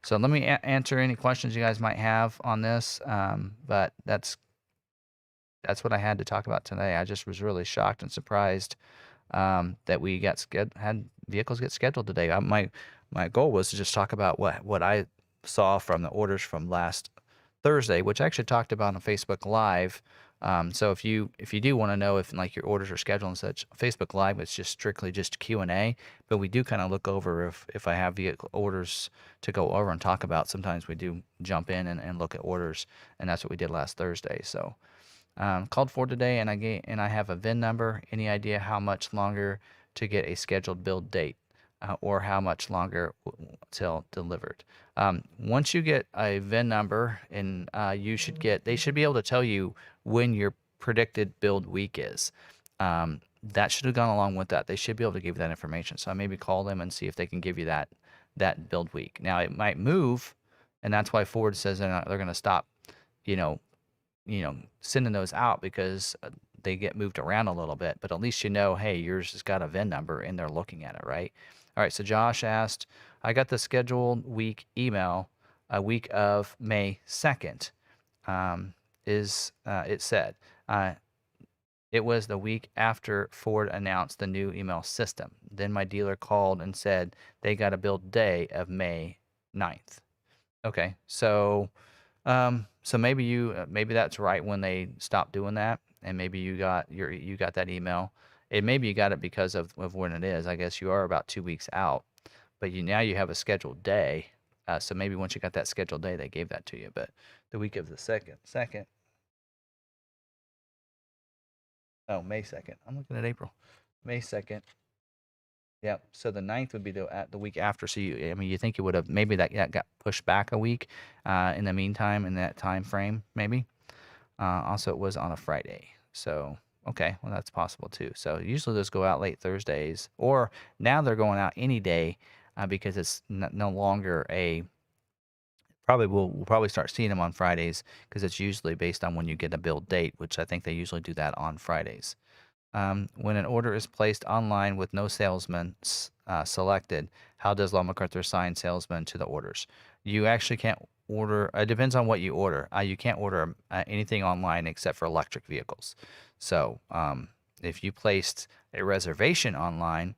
so let me answer any questions you guys might have on this. But that's what I had to talk about today. I just was really shocked and surprised that we had vehicles get scheduled today. My goal was to just talk about what I saw from the orders from last Thursday, which I actually talked about on Facebook Live. So if you do want to know if like your orders are scheduled and such, Facebook Live it's just strictly just Q&A, but we do kind of look over if I have vehicle orders to go over and talk about. Sometimes we do jump in and look at orders, and that's what we did last Thursday. So called Ford today, and I have a VIN number. Any idea how much longer to get a scheduled build date? Or how much longer till delivered. Once you get a VIN number, and they should be able to tell you when your predicted build week is. That should have gone along with that. They should be able to give you that information. So I maybe call them and see if they can give you that build week. Now it might move And that's why Ford says they're going to stop, you know, sending those out because they get moved around a little bit. But at least you know, hey, yours has got a VIN number and they're looking at it, right? All right. So Josh asked, I got the scheduled week email a week of May 2nd. It said, it was the week after Ford announced the new email system. Then my dealer called and said they got a build day of May 9th. Okay, so maybe that's right when they stopped doing that, and maybe you got that email. And maybe you got it because of when it is. I guess you are about 2 weeks out, but now you have a scheduled day. So maybe once you got that scheduled day, they gave that to you. But the week of the second. Oh, May 2nd. I'm looking at April. May 2nd. Yep. So the 9th would be the week after. So you think it would have maybe that got pushed back a week. In the meantime, in that time frame, maybe. Also, it was on a Friday. So okay, well that's possible too. So usually those go out late Thursdays, or now they're going out any day because it's no longer a. We'll probably start seeing them on Fridays because it's usually based on when you get a build date, which I think they usually do that on Fridays. When an order is placed online with no salesman selected, how does McArthur assign salesmen to the orders? You actually can't order. It depends on what you order. You can't order anything online except for electric vehicles. So if you placed a reservation online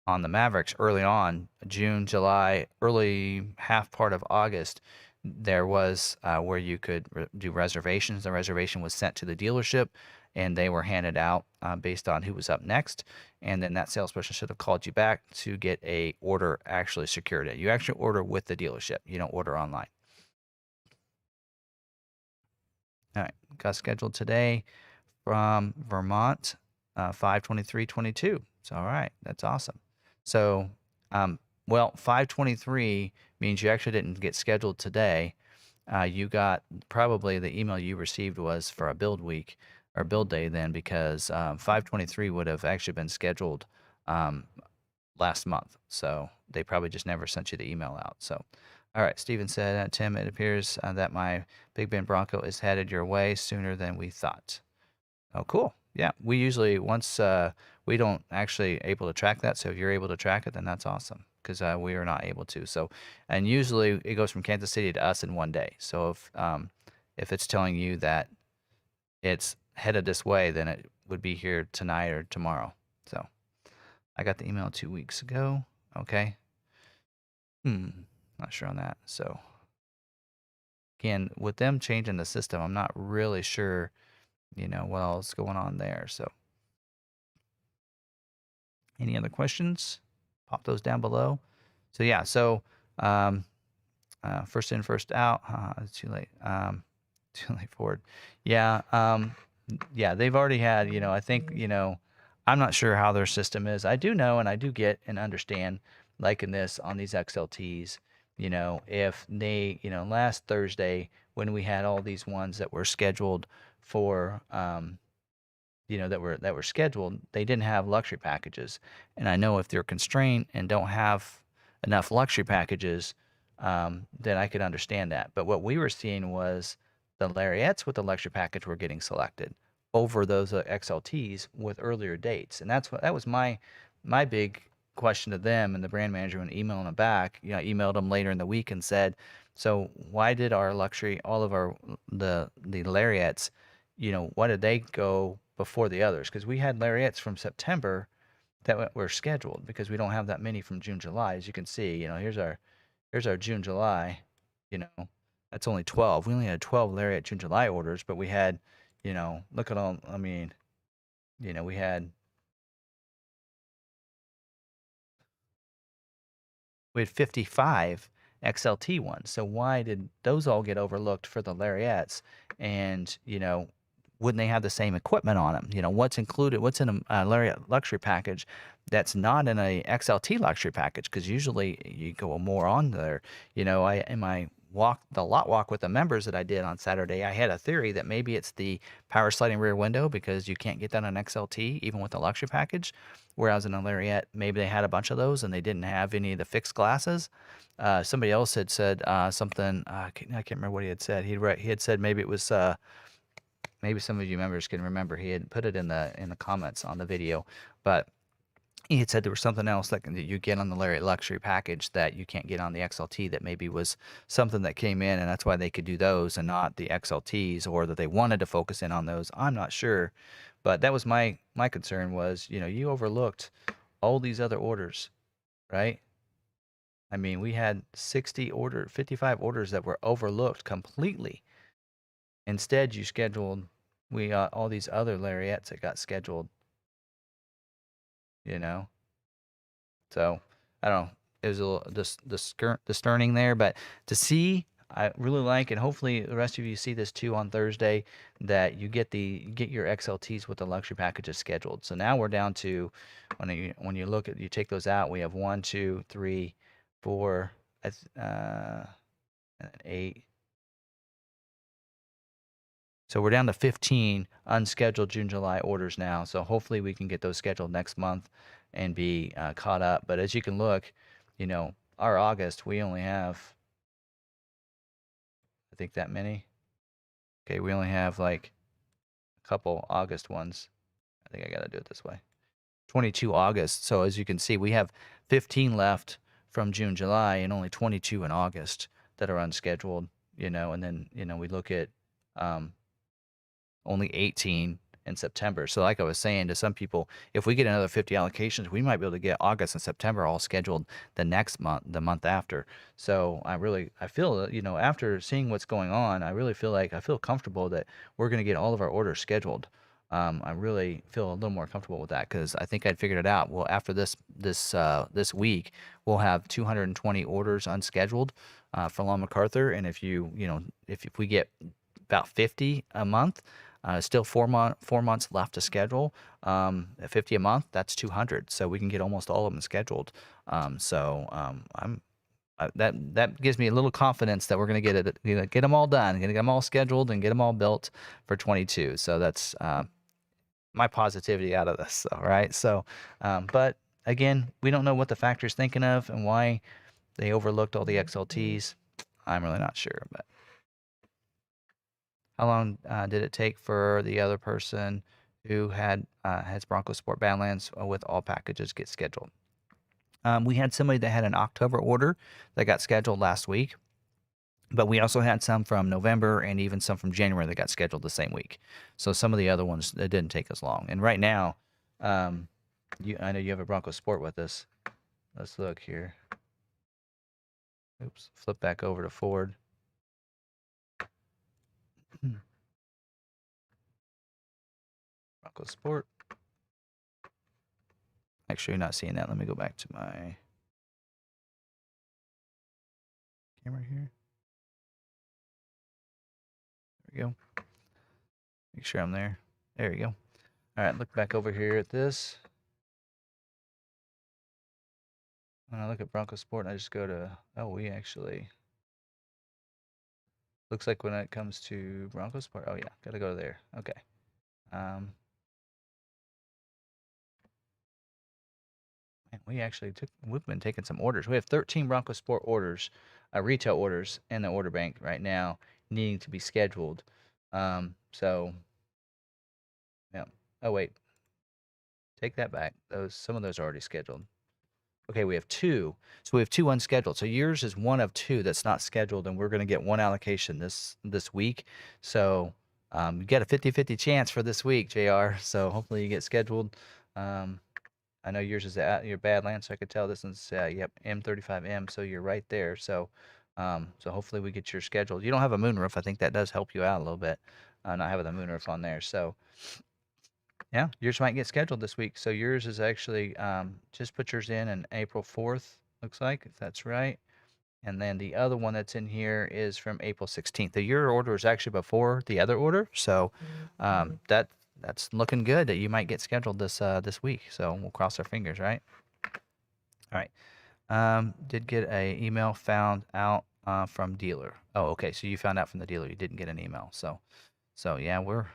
on the Mavericks early on, June, July, early half part of August, there was where you could do reservations. The reservation was sent to the dealership, and they were handed out based on who was up next. And then that salesperson should have called you back to get a order actually secured. You actually order with the dealership. You don't order online. All right, got scheduled today from Vermont, 5/23/22. So all right, that's awesome. So, well, 5/23 means you actually didn't get scheduled today. You got probably the email you received was for a build week or build day then, because 5/23 would have actually been scheduled last month. So they probably just never sent you the email out. So, all right, Steven said, Tim, it appears that my Big Ben Bronco is headed your way sooner than we thought. Oh, cool. Yeah, we usually once we don't actually able to track that. So if you're able to track it, then that's awesome because we are not able to. So, and usually it goes from Kansas City to us in one day. So if it's telling you that it's headed this way, then it would be here tonight or tomorrow. So I got the email 2 weeks ago. Okay. Not sure on that. So again, with them changing the system, I'm not really sure, what else is going on there. So any other questions? Pop those down below. So yeah, first in, first out. It's too late. Too late forward. Yeah. Yeah, they've already had, I think, I'm not sure how their system is. I do know, and I do get and understand, like in this, on these XLTs, if they, last Thursday when we had all these ones that were scheduled for, that were scheduled, they didn't have luxury packages. And I know if they're constrained and don't have enough luxury packages, then I could understand that. But what we were seeing was the Lariats with the luxury package were getting selected over those XLTs with earlier dates. And that was my big question to them and the brand manager when emailing them back. I emailed them later in the week and said, so why did our luxury, all of the Lariats, why did they go before the others? Because we had Lariats from September that were scheduled because we don't have that many from June, July. As you can see, here's our June, July, that's only 12. We only had 12 Lariat June, July orders, but we had, look at all, we had 55 XLT ones. So why did those all get overlooked for the Lariats? And, wouldn't they have the same equipment on them? What's included, what's in a Lariat luxury package that's not in a XLT luxury package? Because usually you go more on there. In my the lot walk with the members that I did on Saturday, I had a theory that maybe it's the power sliding rear window because you can't get that on XLT even with the luxury package. Whereas in a Lariat, maybe they had a bunch of those and they didn't have any of the fixed glasses. Somebody else had said something. I can't remember what he had said. He had said maybe it was. Maybe some of you members can remember. He had put it in the comments on the video, but he had said there was something else that you get on the Lariat luxury package that you can't get on the XLT that maybe was something that came in, and that's why they could do those and not the XLTs, or that they wanted to focus in on those. I'm not sure, but that was my concern was, you overlooked all these other orders, right? I mean, we had 55 orders that were overlooked completely. Instead, you scheduled, we got all these other Lariats that got scheduled, So, I don't know. It was a little discerning there, but to see, I really like, and hopefully the rest of you see this too on Thursday, that you get your XLTs with the luxury packages scheduled. So now we're down to, when you look at, you take those out, we have 1, 2, 3, 4, and 8. So we're down to 15 unscheduled June, July orders now. So hopefully we can get those scheduled next month and be caught up. But as you can look, our August, we only have, I think, that many. Okay, we only have like a couple August ones. I think I got to do it this way. 22 August. So as you can see, we have 15 left from June, July, and only 22 in August that are unscheduled, and then, we look at only 18 in September. So like I was saying to some people, if we get another 50 allocations, we might be able to get August and September all scheduled the next month, the month after. So I feel, after seeing what's going on, I feel comfortable that we're going to get all of our orders scheduled. I really feel a little more comfortable with that because I think I'd figured it out. Well, after this week, we'll have 220 orders unscheduled for Long McArthur, and if if we get about 50 a month, still 4 months left to schedule. At 50 a month, that's 200. So we can get almost all of them scheduled. That gives me a little confidence that we're going to get them all done, get them all scheduled, and get them all built for 22. So that's my positivity out of this. All right. So, but again, we don't know what the factory's thinking of and why they overlooked all the XLTs. I'm really not sure, but. How long did it take for the other person who has Bronco Sport Badlands with all packages get scheduled? We had somebody that had an October order that got scheduled last week, but we also had some from November and even some from January that got scheduled the same week. So some of the other ones, it didn't take as long. And right now, I know you have a Bronco Sport with us. Let's look here. Oops, flip back over to Ford. Bronco Sport. Make sure you're not seeing that. Let me go back to my camera here. There we go. Make sure I'm there. There you go. All right, look back over here at this. When I look at Bronco Sport, I just go to, we actually, looks like when it comes to Bronco Sport, yeah, got to go there. Okay. We've been taking some orders. We have 13 Bronco Sport orders, retail orders in the order bank right now, needing to be scheduled. So, yeah. Oh, wait. Take that back. Some of those are already scheduled. Okay, we have 2. So we have 2 unscheduled. So yours is one of 2 that's not scheduled, and we're going to get 1 allocation this week. So you get a 50-50 chance for this week, JR. So hopefully you get scheduled. I know yours is at your Badlands, so I could tell this one's M35M, so you're right there. So so hopefully we get your scheduled. You don't have a moonroof. I think that does help you out a little bit, not having the moonroof on there. So yeah, yours might get scheduled this week. So yours is actually, just put yours in April 4th, looks like, if that's right. And then the other one that's in here is from April 16th. Your order is actually before the other order. So that's looking good that you might get scheduled this week. So we'll cross our fingers, right? All right. Did get a email, found out from dealer. Oh, okay. So you found out from the dealer. You didn't get an email. So yeah, well,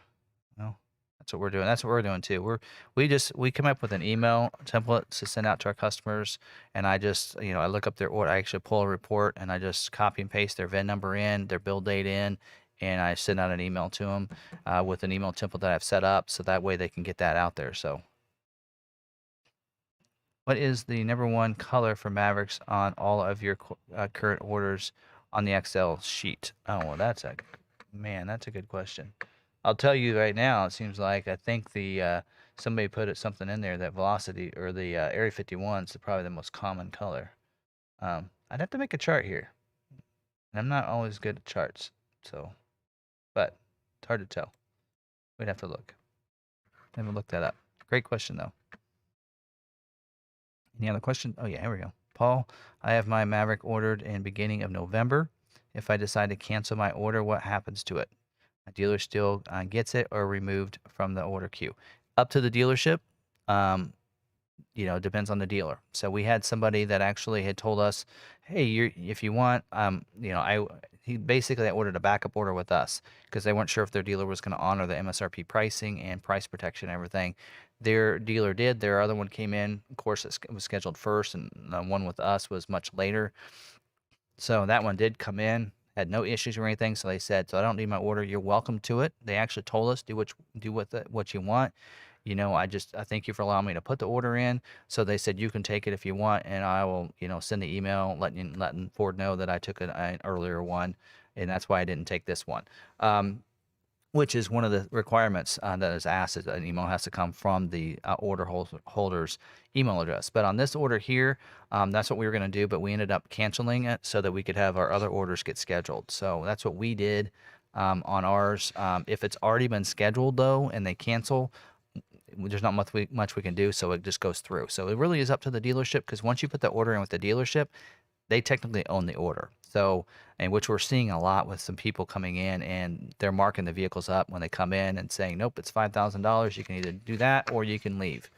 that's what we're doing. That's what we're doing too. We come up with an email template to send out to our customers, and I just, I look up their order. I actually pull a report and I just copy and paste their VIN number in, their build date in, and I send out an email to them with an email template that I've set up, so that way they can get that out there. So, what is the number one color for Mavericks on all of your current orders on the Excel sheet? Oh, well, that's a good question. I'll tell you right now, it seems like I think somebody put something in there that Velocity or the Area 51 is probably the most common color. I'd have to make a chart here. And I'm not always good at charts, but it's hard to tell. We'd have to look. I haven't looked that up. Great question, though. Any other question? Oh, yeah, here we go. Paul, I have my Maverick ordered in beginning of November. If I decide to cancel my order, what happens to it? A dealer still gets it or removed from the order queue. Up to the dealership. It depends on the dealer. So we had somebody that actually had told us, hey, if you want, he basically ordered a backup order with us because they weren't sure if their dealer was going to honor the MSRP pricing and price protection and everything. Their dealer did. Their other one came in. Of course, it was scheduled first, and the one with us was much later. So that one did come in, had no issues or anything. So they said, so I don't need my order. You're welcome to it. They actually told us, do with it what you want. I thank you for allowing me to put the order in. So they said, you can take it if you want, and I will, send the email letting Ford know that I took an earlier one, and that's why I didn't take this one. Which is one of the requirements that is asked, is an email has to come from the order holder's email address. But on this order here, that's what we were going to do, but we ended up canceling it so that we could have our other orders get scheduled. So that's what we did on ours. If it's already been scheduled, though, and they cancel, there's not much we can do, so it just goes through. So it really is up to the dealership, because once you put the order in with the dealership, they technically own the order. So, and which we're seeing a lot with some people coming in and they're marking the vehicles up when they come in and saying, nope, it's $5,000. You can either do that or you can leave.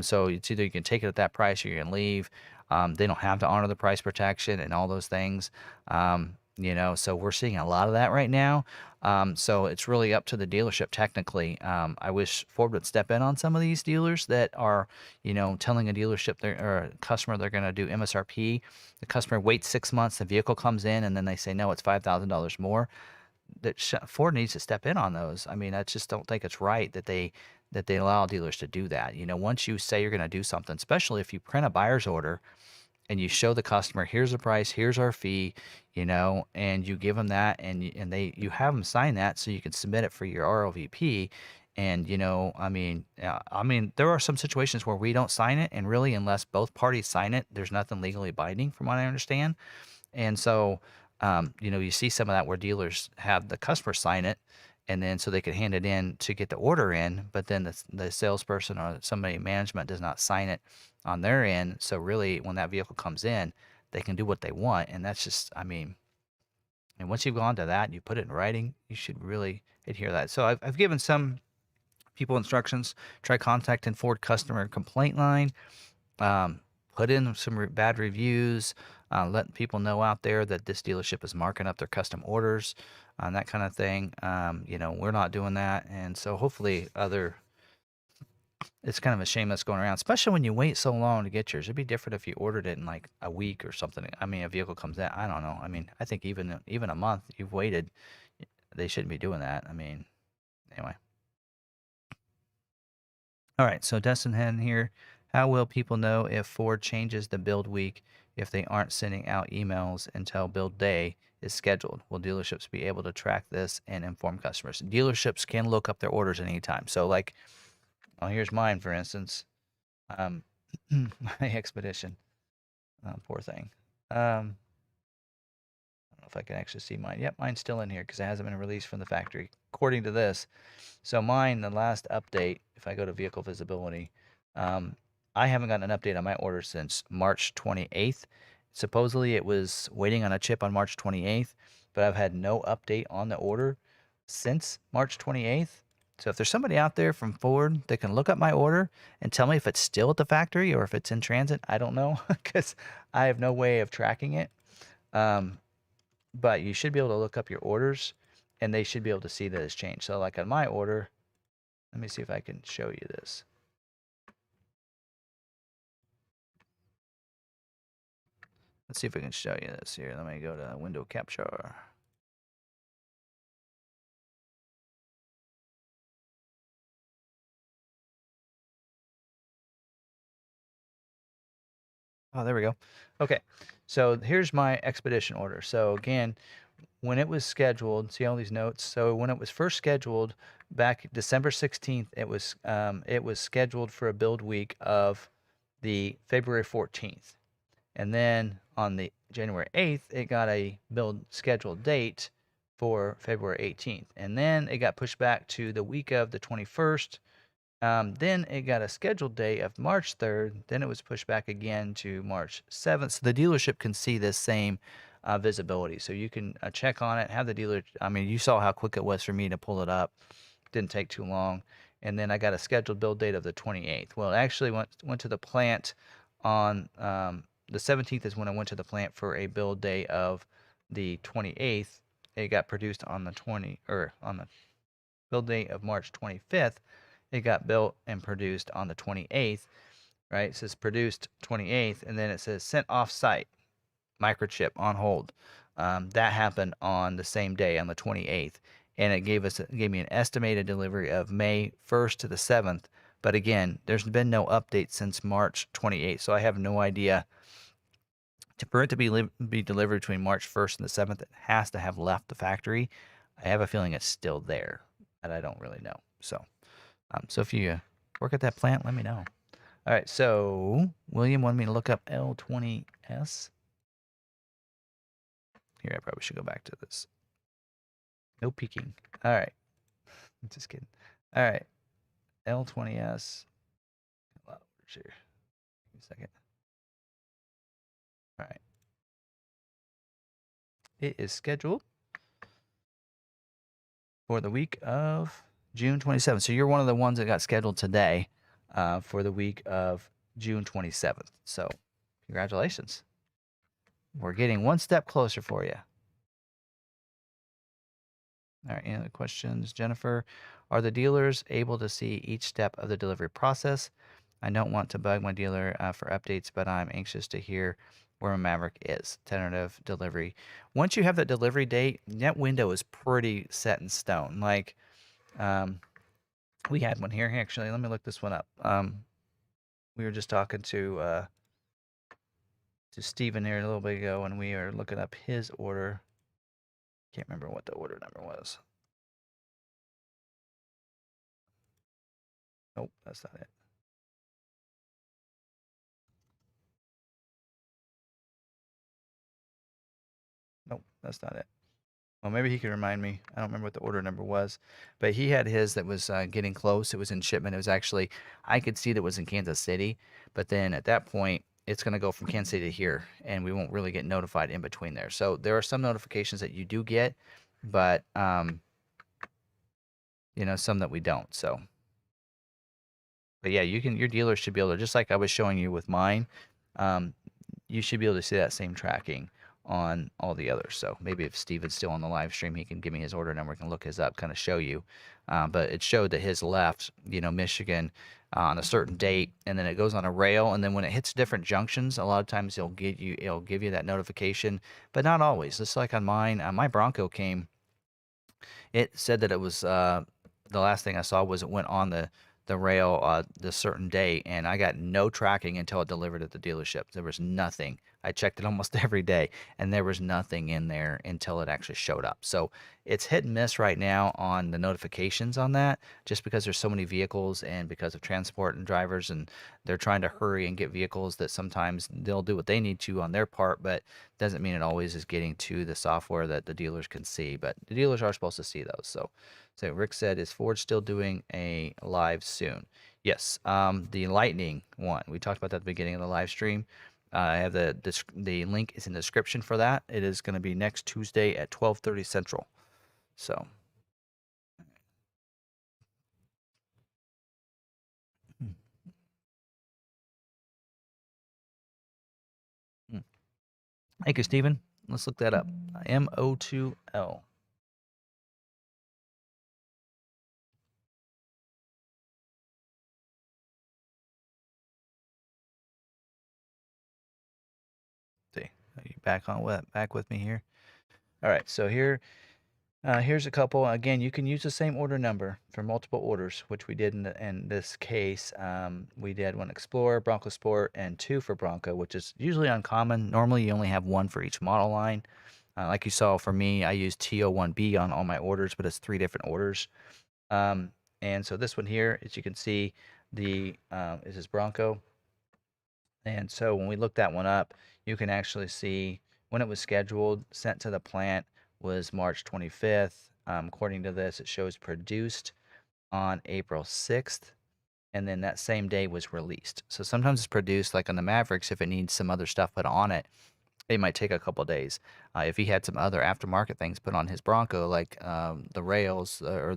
So it's either you can take it at that price or you can leave. They don't have to honor the price protection and all those things. So we're seeing a lot of that right now. So it's really up to the dealership technically. I wish Ford would step in on some of these dealers that are, telling a dealership or a customer they're going to do MSRP. The customer waits 6 months, the vehicle comes in, and then they say, no, it's $5,000 more. Ford needs to step in on those. I mean, I just don't think it's right that they allow dealers to do that. Once you say you're going to do something, especially if you print a buyer's order, and you show the customer, here's the price, here's our fee, and you give them that, and you have them sign that so you can submit it for your ROVP. And there are some situations where we don't sign it, and really, unless both parties sign it, there's nothing legally binding, from what I understand. And so, you see some of that where dealers have the customer sign it, and then so they can hand it in to get the order in, but then the salesperson or somebody in management does not sign it on their end. So really, when that vehicle comes in, they can do what they want, and that's just, and once you've gone to that and you put it in writing, you should really adhere to that. So I've given some people instructions. Try contacting Ford customer complaint line. Put in some bad reviews, letting people know out there that this dealership is marking up their custom orders, that kind of thing. We're not doing that, and so hopefully it's kind of a shame that's going around, especially when you wait so long to get yours. It'd be different if you ordered it in like a week or something. A vehicle comes in, I don't know. I think even a month you've waited, they shouldn't be doing that. Anyway. All right, so Dustin Hen here. How will people know if Ford changes the build week if they aren't sending out emails until build day is scheduled? Will dealerships be able to track this and inform customers? Dealerships can look up their orders at any time. So here's mine, for instance. My Expedition. Poor thing. I don't know if I can actually see mine. Yep, mine's still in here because it hasn't been released from the factory, according to this. So mine, the last update, if I go to vehicle visibility, I haven't gotten an update on my order since March 28th. Supposedly it was waiting on a chip on March 28th, but I've had no update on the order since March 28th. So if there's somebody out there from Ford that can look up my order and tell me if it's still at the factory or if it's in transit, I don't know, because I have no way of tracking it. but you should be able to look up your orders, and they should be able to see that it's changed. So like on my order, let me see if I can show you this. Let's see if I can show you this here. Let me go to window capture. Oh, there we go. Okay, so here's my expedition order. So again, when it was scheduled, see all these notes. So when it was first scheduled back December 16th, it was scheduled for a build week of the February 14th. And then on the January 8th, it got a build scheduled date for February 18th. And then it got pushed back to the week of the 21st. Then it got a scheduled date of March 3rd. Then it was pushed back again to March 7th. So the dealership can see this same visibility. So you can check on it, have the dealer. I mean, you saw how quick it was for me to pull it up. Didn't take too long. And then I got a scheduled build date of the 28th. Well, it actually went to the plant on the 17th is when I went to the plant for a build day of the 28th. It got produced on the on the build date of March 25th. It got built and produced on the 28th, right? It says produced 28th, and then it says sent off site, microchip on hold. That happened on the same day, on the 28th, and it gave me an estimated delivery of May 1st to the 7th. But again, there's been no update since March 28th, so I have no idea. For it to be delivered between March 1st and the 7th, it has to have left the factory. I have a feeling it's still there, but I don't really know. So if you work at that plant, let me know. All right, so William wanted me to look up L20S. Here, I probably should go back to this. No peeking. All right. Just kidding. All right. L20S. Here. Give me a second. All right. It is scheduled for the week of June 27th. So you're one of the ones that got scheduled today for the week of June 27th. So congratulations. We're getting one step closer for you. All right, any other questions? Jennifer, are the dealers able to see each step of the delivery process? I don't want to bug my dealer for updates, but I'm anxious to hear where my Maverick is. Tentative delivery. Once you have that delivery date, that window is pretty set in stone. Like, we had one here. Actually, let me look this one up. We were just talking to Steven here a little bit ago, and we are looking up his order. Can't remember what the order number was. Nope, that's not it. Nope, that's not it. Well, maybe he can remind me. I don't remember what the order number was, but he had his that was getting close. It was in shipment. It was actually, I could see that it was in Kansas City, but then at that point, it's going to go from Kansas City to here, and we won't really get notified in between there. So there are some notifications that you do get, but some that we don't. So, but yeah, your dealer should be able to, just like I was showing you with mine, you should be able to see that same tracking on all the others. So maybe if Steven's still on the live stream, he can give me his order number. I can look his up, kind of show you. But it showed that his left, Michigan on a certain date, and then it goes on a rail. And then when it hits different junctions, a lot of times it'll give you that notification, but not always. Just like on mine, my Bronco came. It said that it was the last thing I saw was it went on the rail the certain day, and I got no tracking until it delivered at the dealership. There was nothing. I checked it almost every day, and there was nothing in there until it actually showed up. So it's hit and miss right now on the notifications on that, just because there's so many vehicles and because of transport and drivers, and they're trying to hurry and get vehicles, that sometimes they'll do what they need to on their part, but doesn't mean it always is getting to the software that the dealers can see. But the dealers are supposed to see those. So Rick said, is Ford still doing a live soon? Yes. The Lightning one, we talked about that at the beginning of the live stream. I have the link is in the description for that. It is going to be next Tuesday at 12:30 Central. So. Thank you, Stephen. Let's look that up. MO2L. See, are you back with me here? All right, so here's a couple. Again, you can use the same order number for multiple orders, which we did in this case. We did one Explorer, Bronco Sport, and 2 for Bronco, which is usually uncommon. Normally, you only have 1 for each model line. Like you saw for me, I used TO1B on all my orders, but it's 3 different orders. And so this one here, as you can see, is this Bronco. And so when we look that one up, you can actually see when it was scheduled, sent to the plant was March 25th. According to this, it shows produced on April 6th, and then that same day was released. So sometimes it's produced, like on the Mavericks, if it needs some other stuff put on it, it might take a couple days. If he had some other aftermarket things put on his Bronco, like the rails or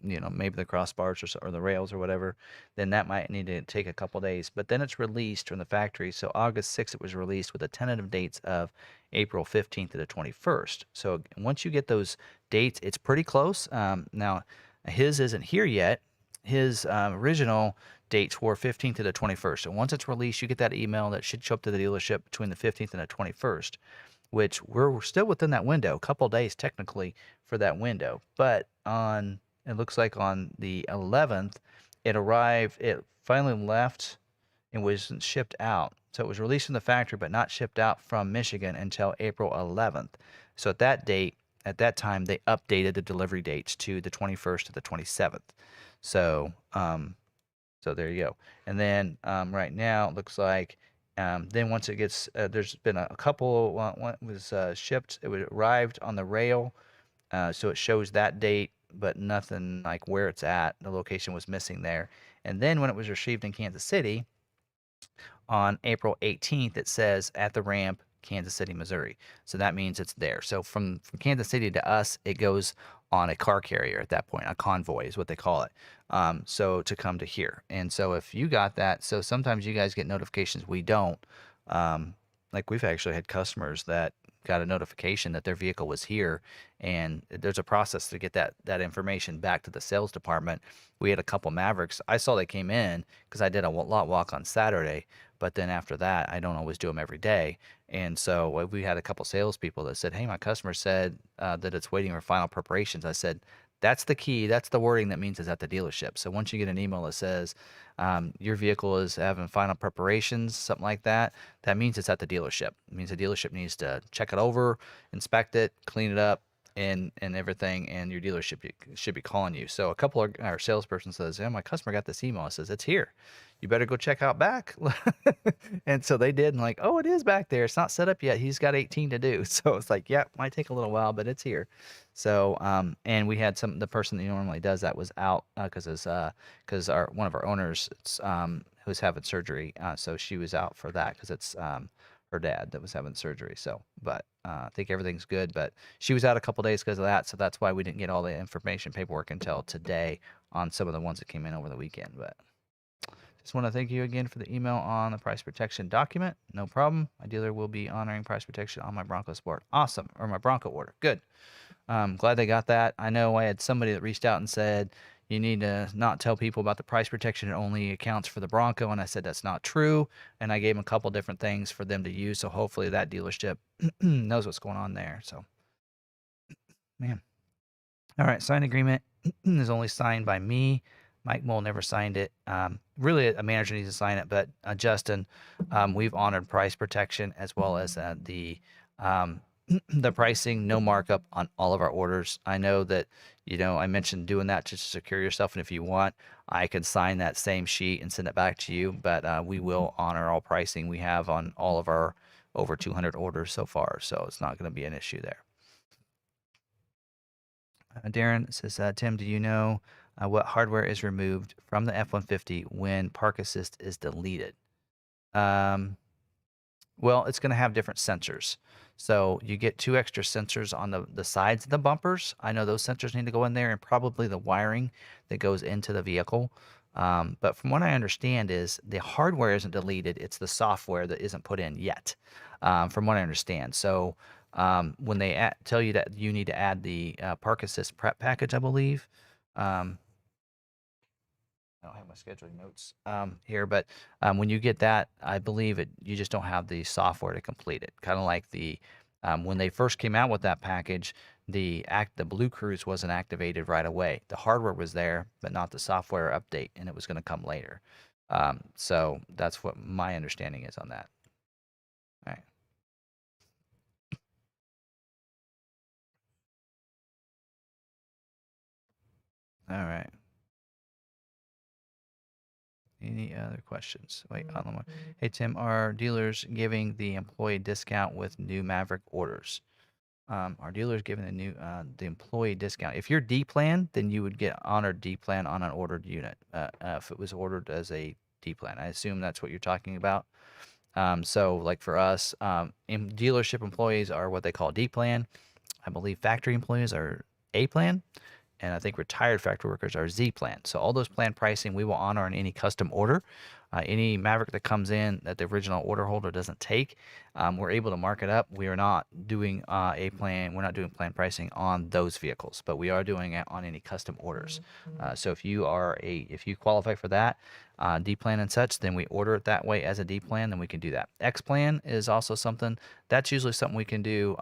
maybe the crossbars or the rails or whatever, then that might need to take a couple days. But then it's released from the factory. So August 6th, it was released with the tentative dates of April 15th to the 21st. So once you get those dates, it's pretty close. Now, his isn't here yet. His original dates were 15th to the 21st. So once it's released, you get that email that should show up to the dealership between the 15th and the 21st, which we're still within that window, a couple days technically for that window. But it looks like on the 11th, it finally left and wasn't shipped out. So it was released from the factory, but not shipped out from Michigan until April 11th. So at that time, they updated the delivery dates to the 21st to the 27th. So there you go. And then right now, it looks like then once it gets, there's been a couple, one was shipped, it arrived on the rail, so it shows that date, but nothing like where it's at. The location was missing there. And then when it was received in Kansas City on April 18th, it says at the ramp, Kansas City, Missouri. So that means it's there. So from Kansas City to us, it goes on a car carrier at that point. A convoy is what they call it. So to come to here. And so if you got that, so sometimes you guys get notifications, we don't. Like we've actually had customers that got a notification that their vehicle was here, and there's a process to get that information back to the sales department. We had a couple Mavericks. I saw they came in because I did a lot walk on Saturday, but then after that, I don't always do them every day. And so we had a couple salespeople that said, "Hey, my customer said that it's waiting for final preparations." I said, "That's the key. That's the wording that means it's at the dealership." So once you get an email that says your vehicle is having final preparations, something like that, that means it's at the dealership. It means the dealership needs to check it over, inspect it, clean it up, and everything, and your dealership should be calling you. So a couple of our salesperson says, "Yeah, my customer got this email." It says, "It's here. You better go check out back." And so they did, and like, "Oh, it is back there. It's not set up yet. He's got 18 to do." So it's like, yeah, might take a little while, but it's here. So and we had the person that normally does that was out because one of our owners who's having surgery, so she was out for that because it's her dad that was having surgery. So, but I think everything's good. But she was out a couple days because of that, so that's why we didn't get all the information paperwork until today on some of the ones that came in over the weekend. But just want to thank you again for the email on the price protection document. No problem. My dealer will be honoring price protection on my Bronco Sport. Awesome. Or my Bronco order. Good. Glad they got that. I know I had somebody that reached out and said, you need to not tell people about the price protection. It only accounts for the Bronco. And I said, that's not true. And I gave them a couple different things for them to use. So hopefully that dealership knows what's going on there. So, man. All right. Signed agreement is only signed by me. Mike Mole never signed it. Really, a manager needs to sign it. But Justin, we've honored price protection as well as the pricing, no markup on all of our orders. I know that, I mentioned doing that just to secure yourself. And if you want, I can sign that same sheet and send it back to you. But we will honor all pricing we have on all of our over 200 orders so far. So it's not going to be an issue there. Darren says, Tim, do you know what hardware is removed from the F-150 when park assist is deleted? Well, it's going to have different sensors. So you get 2 extra sensors on the sides of the bumpers. I know those sensors need to go in there, and probably the wiring that goes into the vehicle. But from what I understand is the hardware isn't deleted. It's the software that isn't put in yet, from what I understand. So when they tell you that you need to add the Park Assist prep package, I believe. I don't have my scheduling notes here, but when you get that, I believe you just don't have the software to complete it. Kind of like when they first came out with that package, the Blue Cruise wasn't activated right away. The hardware was there, but not the software update, and it was going to come later. So that's what my understanding is on that. All right. All right. Any other questions? Wait, hold on. Hey Tim, are dealers giving the employee discount with new Maverick orders? Our dealers giving the employee discount. If you're D plan, then you would get honored D plan on an ordered unit. If it was ordered as a D plan, I assume that's what you're talking about. So like for us, dealership employees are what they call D plan. I believe factory employees are A plan, and I think retired factory workers are Z plan. So all those plan pricing we will honor in any custom order. Any Maverick that comes in that the original order holder doesn't take, we're able to mark it up. We are not doing a plan. We're not doing plan pricing on those vehicles, but we are doing it on any custom orders. So if you qualify for that D plan and such, then we order it that way as a D plan. Then we can do that. X plan is also something that's usually something we can do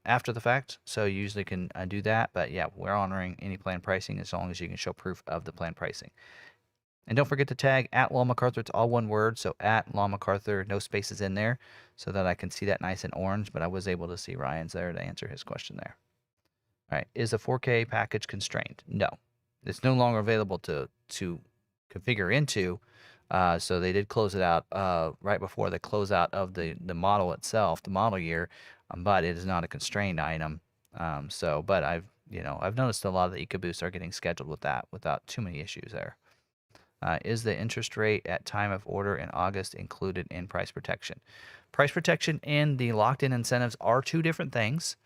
after the fact. So you usually can do that. But yeah, we're honoring any plan pricing as long as you can show proof of the plan pricing. And don't forget to tag at Law McArthur. It's all one word. So at Law McArthur, no spaces in there, so that I can see that nice and orange. But I was able to see Ryan's there to answer his question there. All right. Is the 4K package constrained? No. It's no longer available to configure into. So they did close it out right before the closeout of the model itself, the model year. But it is not a constrained item. But I've noticed a lot of the EcoBoosts are getting scheduled with that without too many issues there. Is the interest rate at time of order in August included in price protection? Price protection and the locked-in incentives are two different things.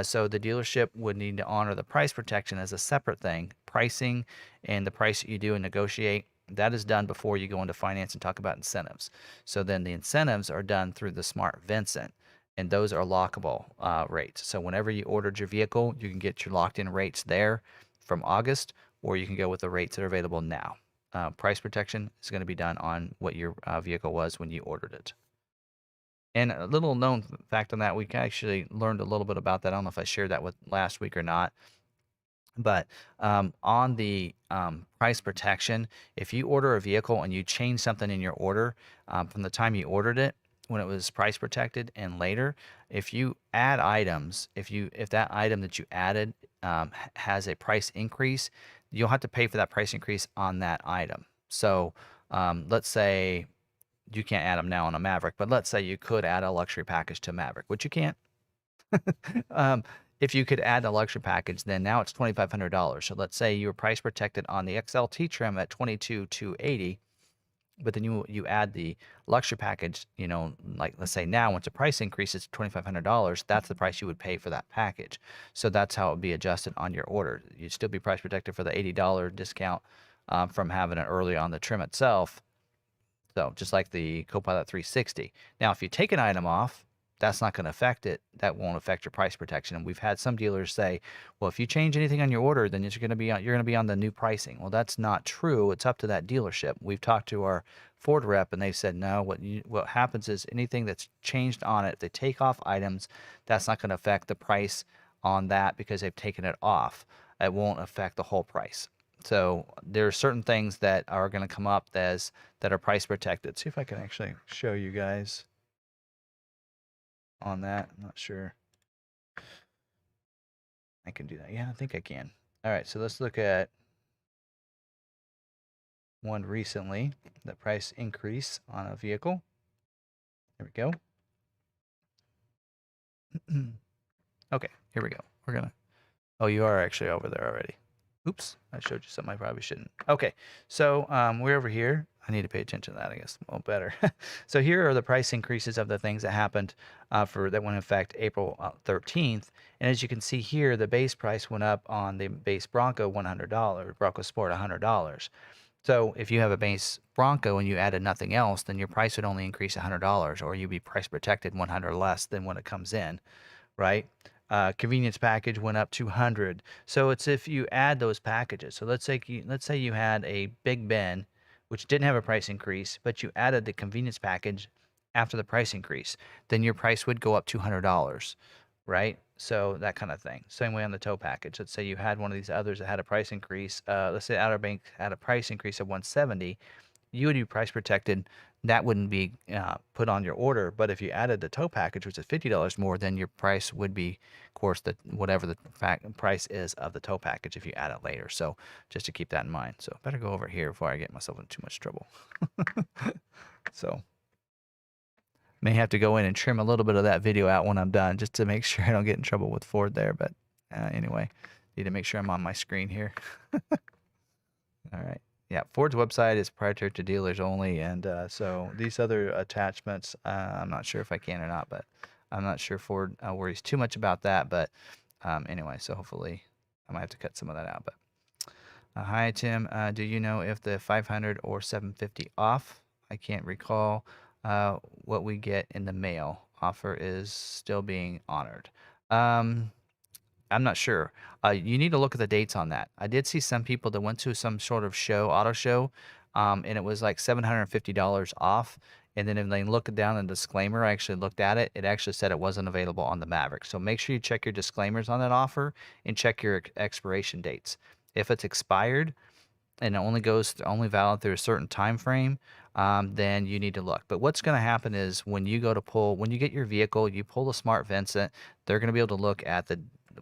So the dealership would need to honor the price protection as a separate thing. Pricing and the price that you do and negotiate, that is done before you go into finance and talk about incentives. So then the incentives are done through the Smart Vincent, and those are lockable rates. So whenever you ordered your vehicle, you can get your locked-in rates there from August, or you can go with the rates that are available now. Price protection is going to be done on what your vehicle was when you ordered it. And a little known fact on that, we actually learned a little bit about that. I don't know if I shared that with last week or not. But on the price protection, if you order a vehicle and you change something in your order from the time you ordered it, when it was price protected and later, if you add items, if that item that you added has a price increase, you'll have to pay for that price increase on that item. So let's say you can't add them now on a Maverick, but let's say you could add a luxury package to Maverick, which you can't. If you could add a luxury package, then now it's $2,500. So let's say you were price protected on the XLT trim at $22,280, but then you add the luxury package, like let's say now once the price increases to $2,500, that's the price you would pay for that package. So that's how it would be adjusted on your order. You'd still be price protected for the $80 discount from having it early on the trim itself. So just like the Copilot 360. Now, if you take an item off, that's not going to affect it. That won't affect your price protection. And we've had some dealers say, well, if you change anything on your order, then you're going to be on the new pricing. Well, that's not true. It's up to that dealership. We've talked to our Ford rep, and they've said, no, what happens is anything that's changed on it, if they take off items, that's not going to affect the price on that because they've taken it off. It won't affect the whole price. So there are certain things that are going to come up that are price protected. See if I can actually show you guys on that. I'm not sure I can do that. Yeah, I think I can. All right, so let's look at one recently, the price increase on a vehicle. There we go. Okay, here we go. Oh, you are actually over there already. Oops, I showed you something I probably shouldn't. Okay, so we're over here. I need to pay attention to that, I guess. Well, better. So here are the price increases of the things that happened that went in effect April 13th. And as you can see here, the base price went up on the base Bronco $100, Bronco Sport $100. So if you have a base Bronco and you added nothing else, then your price would only increase $100, or you'd be price protected $100 less than when it comes in. right? Convenience package went up 200. So it's if you add those packages. So let's say you had a Big Ben, which didn't have a price increase, but you added the convenience package after the price increase, then your price would go up $200, right? So that kind of thing. Same way on the tow package. Let's say you had one of these others that had a price increase. Let's say Outer Bank had a price increase of 170. You would be price protected. That wouldn't be put on your order. But if you added the tow package, which is $50 more, then your price would be, of course, whatever the price is of the tow package if you add it later. So just to keep that in mind. So better go over here before I get myself into too much trouble. So may have to go in and trim a little bit of that video out when I'm done just to make sure I don't get in trouble with Ford there. But anyway, need to make sure I'm on my screen here. All right. Yeah, Ford's website is proprietary to dealers only, and so these other attachments, I'm not sure if I can or not, but I'm not sure Ford worries too much about that. But anyway, so hopefully I might have to cut some of that out. But hi, Tim. Do you know if the 500 or 750 off? I can't recall what we get in the mail. Offer is still being honored. I'm not sure. You need to look at the dates on that. I did see some people that went to some sort of show, auto show, and it was like $750 off. And then if they look down in the disclaimer, I actually looked at it. It actually said it wasn't available on the Maverick. So make sure you check your disclaimers on that offer and check your expiration dates. If it's expired and it only valid through a certain time frame, then you need to look. But what's going to happen is when you get your vehicle, you pull the Smart Vincent, they're going to be able to look at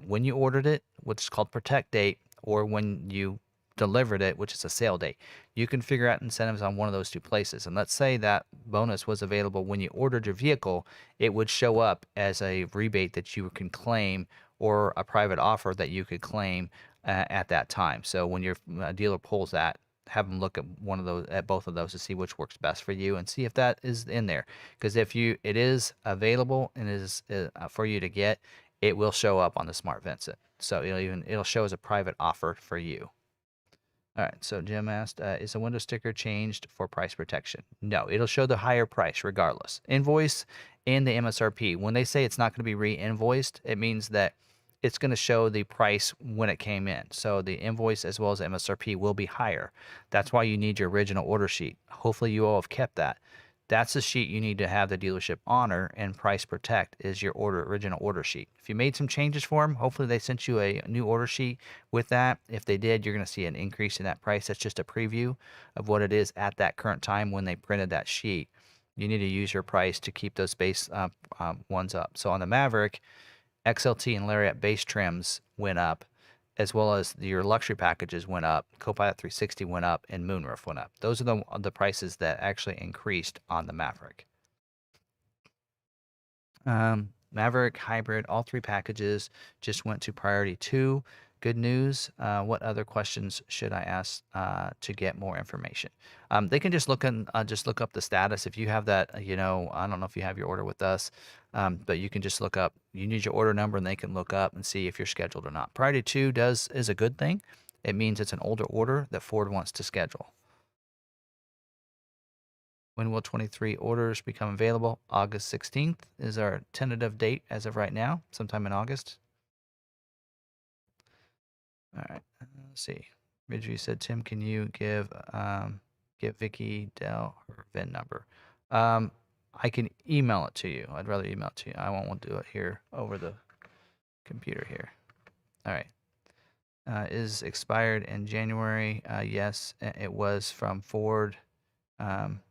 when you ordered it, which is called protect date, or when you delivered it, which is a sale date. You can figure out incentives on one of those two places. And let's say that bonus was available when you ordered your vehicle, it would show up as a rebate that you can claim or a private offer that you could claim at that time. So when your dealer pulls that, have them look at both of those to see which works best for you and see if that is in there. Because if it is available and is for you to get, it will show up on the Smart Vincent. So it'll show as a private offer for you. All right, so Jim asked, is the window sticker changed for price protection? No, it'll show the higher price regardless. Invoice and the MSRP. When they say it's not going to be re-invoiced, it means that it's going to show the price when it came in. So the invoice as well as the MSRP will be higher. That's why you need your original order sheet. Hopefully you all have kept that. That's the sheet you need to have the dealership honor, and price protect is your original order sheet. If you made some changes for them, hopefully they sent you a new order sheet with that. If they did, you're going to see an increase in that price. That's just a preview of what it is at that current time when they printed that sheet. You need to use your price to keep those base ones up. So on the Maverick, XLT and Lariat base trims went up, as well as your luxury packages went up, Copilot 360 went up, and Moonroof went up. Those are the prices that actually increased on the Maverick. Maverick, Hybrid, all three packages just went to Priority 2. Good news. What other questions should I ask to get more information? They can just look up the status. If you have that, I don't know if you have your order with us, but you can just look up. You need your order number, and they can look up and see if you're scheduled or not. Priority 2 is a good thing. It means it's an older order that Ford wants to schedule. When will 23 orders become available? August 16th is our tentative date as of right now, sometime in August. All right, let's see. Ridgeview said, Tim, can you give Vicky Dell her VIN number? I can email it to you. I'd rather email it to you. I won't do it here over the computer here. All right. Is expired in January? Yes, it was from Ford.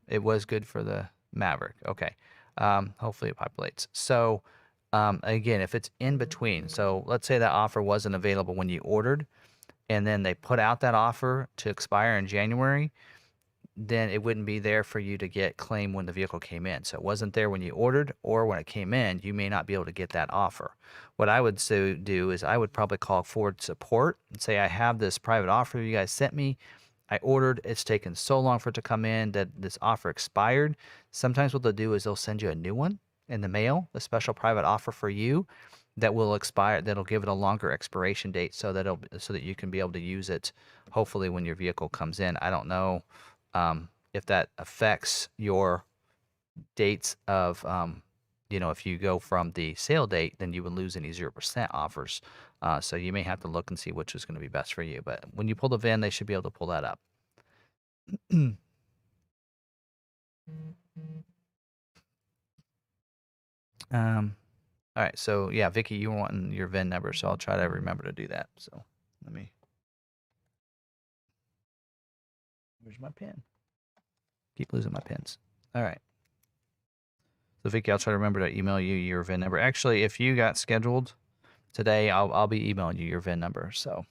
It was good for the Maverick. Okay. Hopefully it populates. So again, if it's in between, so let's say that offer wasn't available when you ordered, and then they put out that offer to expire in January, then it wouldn't be there for you to get claim when the vehicle came in. So it wasn't there when you ordered, or when it came in, you may not be able to get that offer. What I would do is I would probably call Ford support and say, I have this private offer you guys sent me. I ordered, it's taken so long for it to come in that this offer expired. Sometimes what they'll do is they'll send you a new one in the mail, a special private offer for you that will expire, that'll give it a longer expiration date so that you can be able to use it hopefully when your vehicle comes in. I don't know if that affects your dates of you know, if you go from the sale date, then you would lose any 0% offers. So you may have to look and see which is going to be best for you. But when you pull the VIN, they should be able to pull that up. All right, so yeah, Vicky, you were wanting your VIN number, so I'll try to remember to do that. So let me. Where's my pen? Keep losing my pens. All right. So Vicky, I'll try to remember to email you your VIN number. Actually, if you got scheduled today, I'll be emailing you your VIN number. So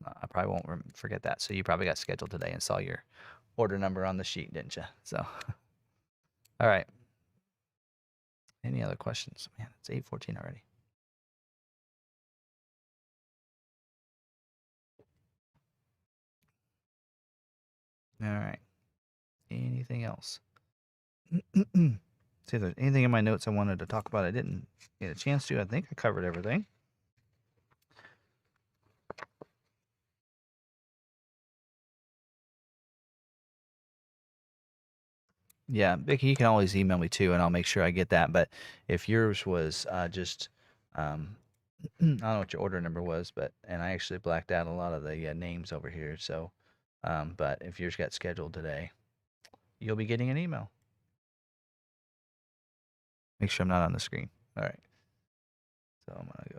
I probably won't forget that. So you probably got scheduled today and saw your order number on the sheet, didn't you? So, all right. Any other questions? Man, it's 8:14 already. All right. Anything else? See if there's anything in my notes I wanted to talk about. I didn't get a chance to. I think I covered everything. Yeah, Vicky, you can always email me too, and I'll make sure I get that. But if yours was just, I don't know what your order number was, and I actually blacked out a lot of the names over here. So, but if yours got scheduled today, you'll be getting an email. Make sure I'm not on the screen. All right. So I'm gonna go.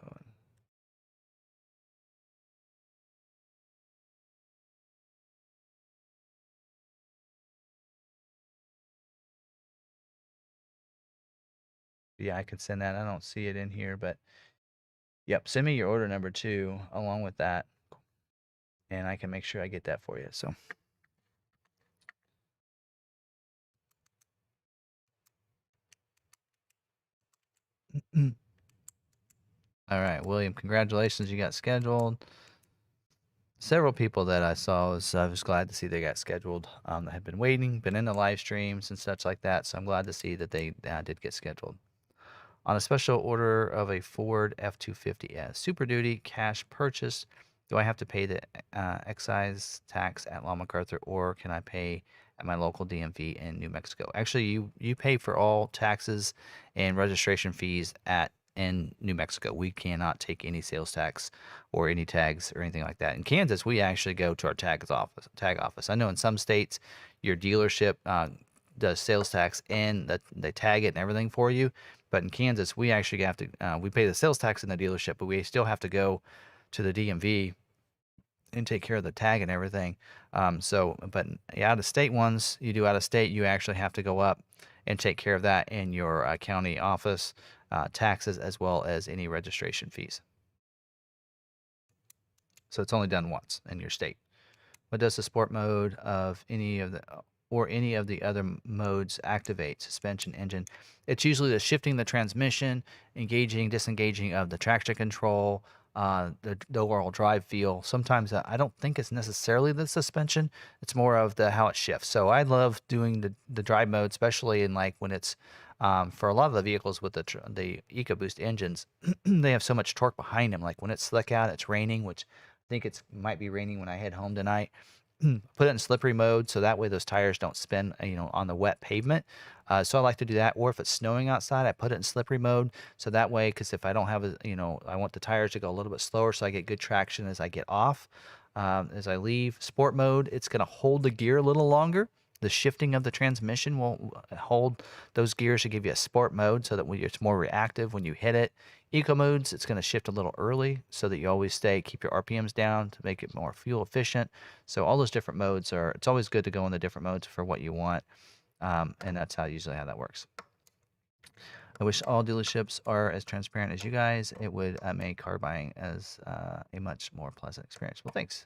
Yeah, I can send that. I don't see it in here, but yep, send me your order number too, along with that, and I can make sure I get that for you. So. All right, William, congratulations. You got scheduled. Several people that I saw I was glad to see they got scheduled. That had been waiting, been in the live streams and such like that. So I'm glad to see that they did get scheduled. On a special order of a Ford F-250 as Super Duty cash purchase, do I have to pay the excise tax at McArthur, or can I pay at my local DMV in New Mexico? Actually, you pay for all taxes and registration fees in New Mexico. We cannot take any sales tax or any tags or anything like that. In Kansas, we actually go to our tag office. I know in some states, your dealership does sales tax and they tag it and everything for you. But in Kansas, we actually have to, we pay the sales tax in the dealership, but we still have to go to the DMV and take care of the tag and everything. But out of state ones, you do out of state, you actually have to go up and take care of that in your county office, taxes, as well as any registration fees. So it's only done once in your state. What does the sport mode of any of the other modes activate? Suspension, engine. It's usually the shifting the transmission, engaging, disengaging of the traction control, the overall drive feel. Sometimes I don't think it's necessarily the suspension. It's more of how it shifts. So I love doing the drive mode, especially in like when it's for a lot of the vehicles with the EcoBoost engines, they have so much torque behind them. Like when it's slick out, it's raining, which I think might be raining when I head home tonight. Put it in slippery mode so that way those tires don't spin, on the wet pavement. So I like to do that. Or if it's snowing outside, I put it in slippery mode so that way, because if I don't have I want the tires to go a little bit slower so I get good traction as I get off. As I leave sport mode, it's going to hold the gear a little longer. The shifting of the transmission will hold those gears to give you a sport mode so that it's more reactive when you hit it. Eco modes, it's going to shift a little early so that you always keep your RPMs down to make it more fuel efficient. So all those different modes it's always good to go in the different modes for what you want. And that's usually how that works. I wish all dealerships are as transparent as you guys. It would make car buying as a much more pleasant experience. Well, thanks.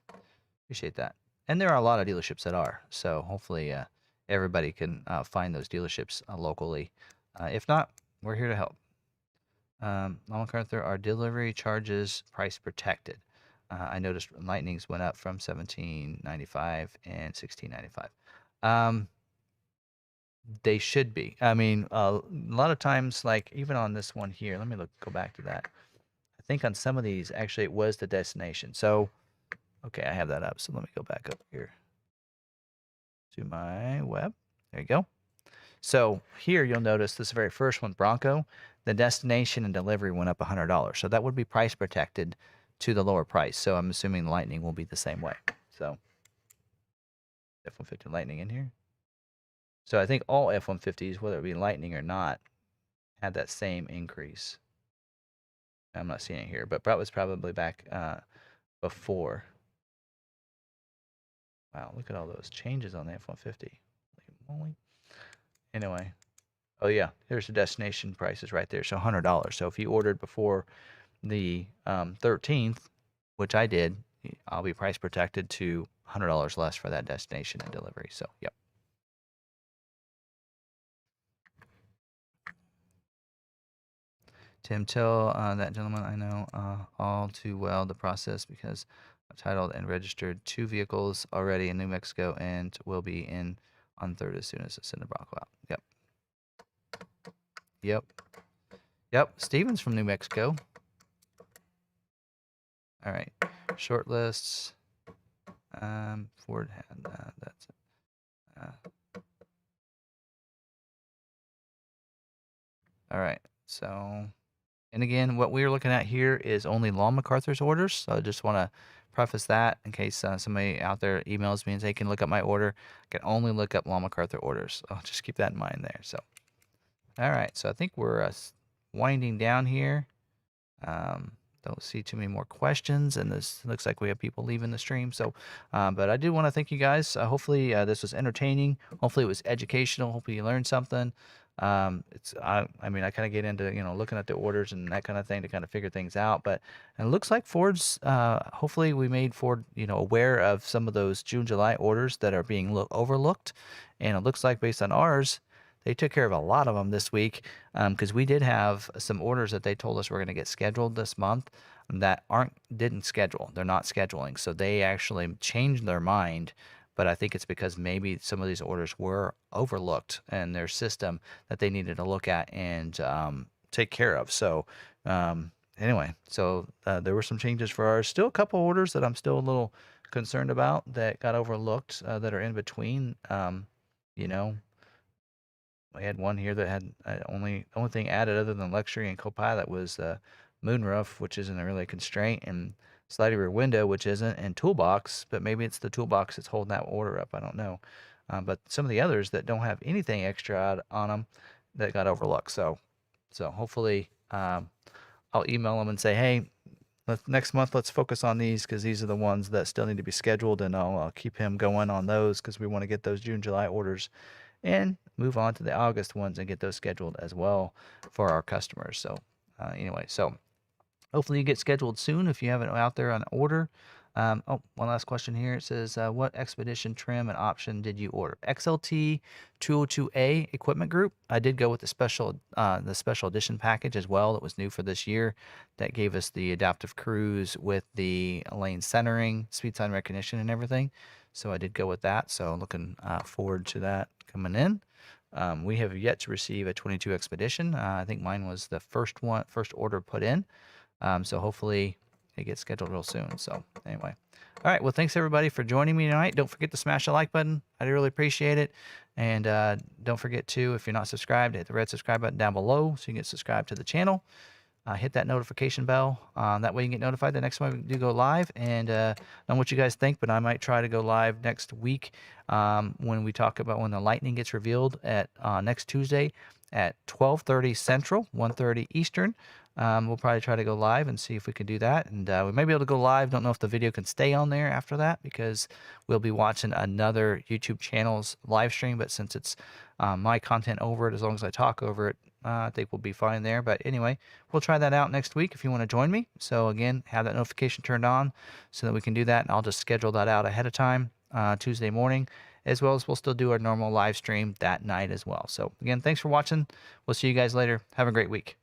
Appreciate that. And there are a lot of dealerships that are. So hopefully everybody can find those dealerships locally. If not, we're here to help. McArthur, are delivery charges price protected? I noticed Lightnings went up from $17.95 and $16.95. They should be. I mean, a lot of times, like even on this one here, let me go back to that. I think on some of these, actually, it was the destination. So, okay, I have that up. So let me go back up here to my web. There you go. So here you'll notice this very first one, Bronco, the destination and delivery went up $100. So that would be price protected to the lower price. So I'm assuming the Lightning will be the same way. So F-150 Lightning in here. So I think all F-150s, whether it be Lightning or not, had that same increase. I'm not seeing it here, but that was probably back before. Wow, look at all those changes on the F-150. Anyway, oh yeah, here's the destination prices right there. So $100. So if you ordered before the 13th, which I did, I'll be price protected to $100 less for that destination and delivery. So, yep. Tim, tell that gentleman I know all too well the process because I've titled and registered 2 vehicles already in New Mexico and will be in on 3rd as soon as I send the Bronco out. Yep. Yep. Yep. Steven's from New Mexico. All right. Short lists. Ford had that's it. All right. So, and again, what we're looking at here is only Long McArthur's orders. So I just want to preface that in case somebody out there emails me and say, can look up my order. I can only look up Long McArthur orders. So just keep that in mind there. So, all right. So I think we're winding down here. Don't see too many more questions, and this looks like we have people leaving the stream. So, but I do want to thank you guys. Hopefully, this was entertaining. Hopefully, it was educational. Hopefully, you learned something. I mean, I kind of get into looking at the orders and that kind of thing to kind of figure things out. But it looks like Ford's. Hopefully, we made Ford aware of some of those June, July orders that are being overlooked, and it looks like based on ours, they took care of a lot of them this week because we did have some orders that they told us were going to get scheduled this month that didn't schedule. They're not scheduling. So they actually changed their mind. But I think it's because maybe some of these orders were overlooked in their system that they needed to look at and take care of. So anyway, so there were some changes for ours. Still a couple orders that I'm still a little concerned about that got overlooked that are in between, we had one here that had only thing added other than luxury and co-pilot was moonroof, which isn't really a constraint, and sliding rear window, which isn't, and toolbox. But maybe it's the toolbox that's holding that order up. I don't know. But some of the others that don't have anything extra on them that got overlooked. So hopefully I'll email them and say, hey, next month let's focus on these because these are the ones that still need to be scheduled, and I'll keep him going on those because we want to get those June, July orders and move on to the August ones and get those scheduled as well for our customers. So anyway, so hopefully you get scheduled soon if you have it out there on order. One last question here. It says, what expedition trim and option did you order? XLT 202A equipment group. I did go with the special edition package as well. That was new for this year. That gave us the adaptive cruise with the lane centering, speed sign recognition, and everything. So I did go with that. So looking forward to that coming in. We have yet to receive a 22 Expedition. I think mine was the first order put in. So hopefully it gets scheduled real soon. So anyway. All right. Well, thanks everybody for joining me tonight. Don't forget to smash the like button. I really appreciate it. And don't forget to, if you're not subscribed, hit the red subscribe button down below so you can get subscribed to the channel. Hit that notification bell. That way you can get notified the next time we do go live. And I don't know what you guys think, but I might try to go live next week when we talk about when the Lightning gets revealed at next Tuesday at 12:30 Central, 1:30 Eastern. We'll probably try to go live and see if we can do that. And we may be able to go live. Don't know if the video can stay on there after that because we'll be watching another YouTube channel's live stream. But since it's my content over it, as long as I talk over it, I think we'll be fine there. But anyway, we'll try that out next week if you want to join me. So again, have that notification turned on so that we can do that. And I'll just schedule that out ahead of time Tuesday morning, as well as we'll still do our normal live stream that night as well. So again, thanks for watching. We'll see you guys later. Have a great week.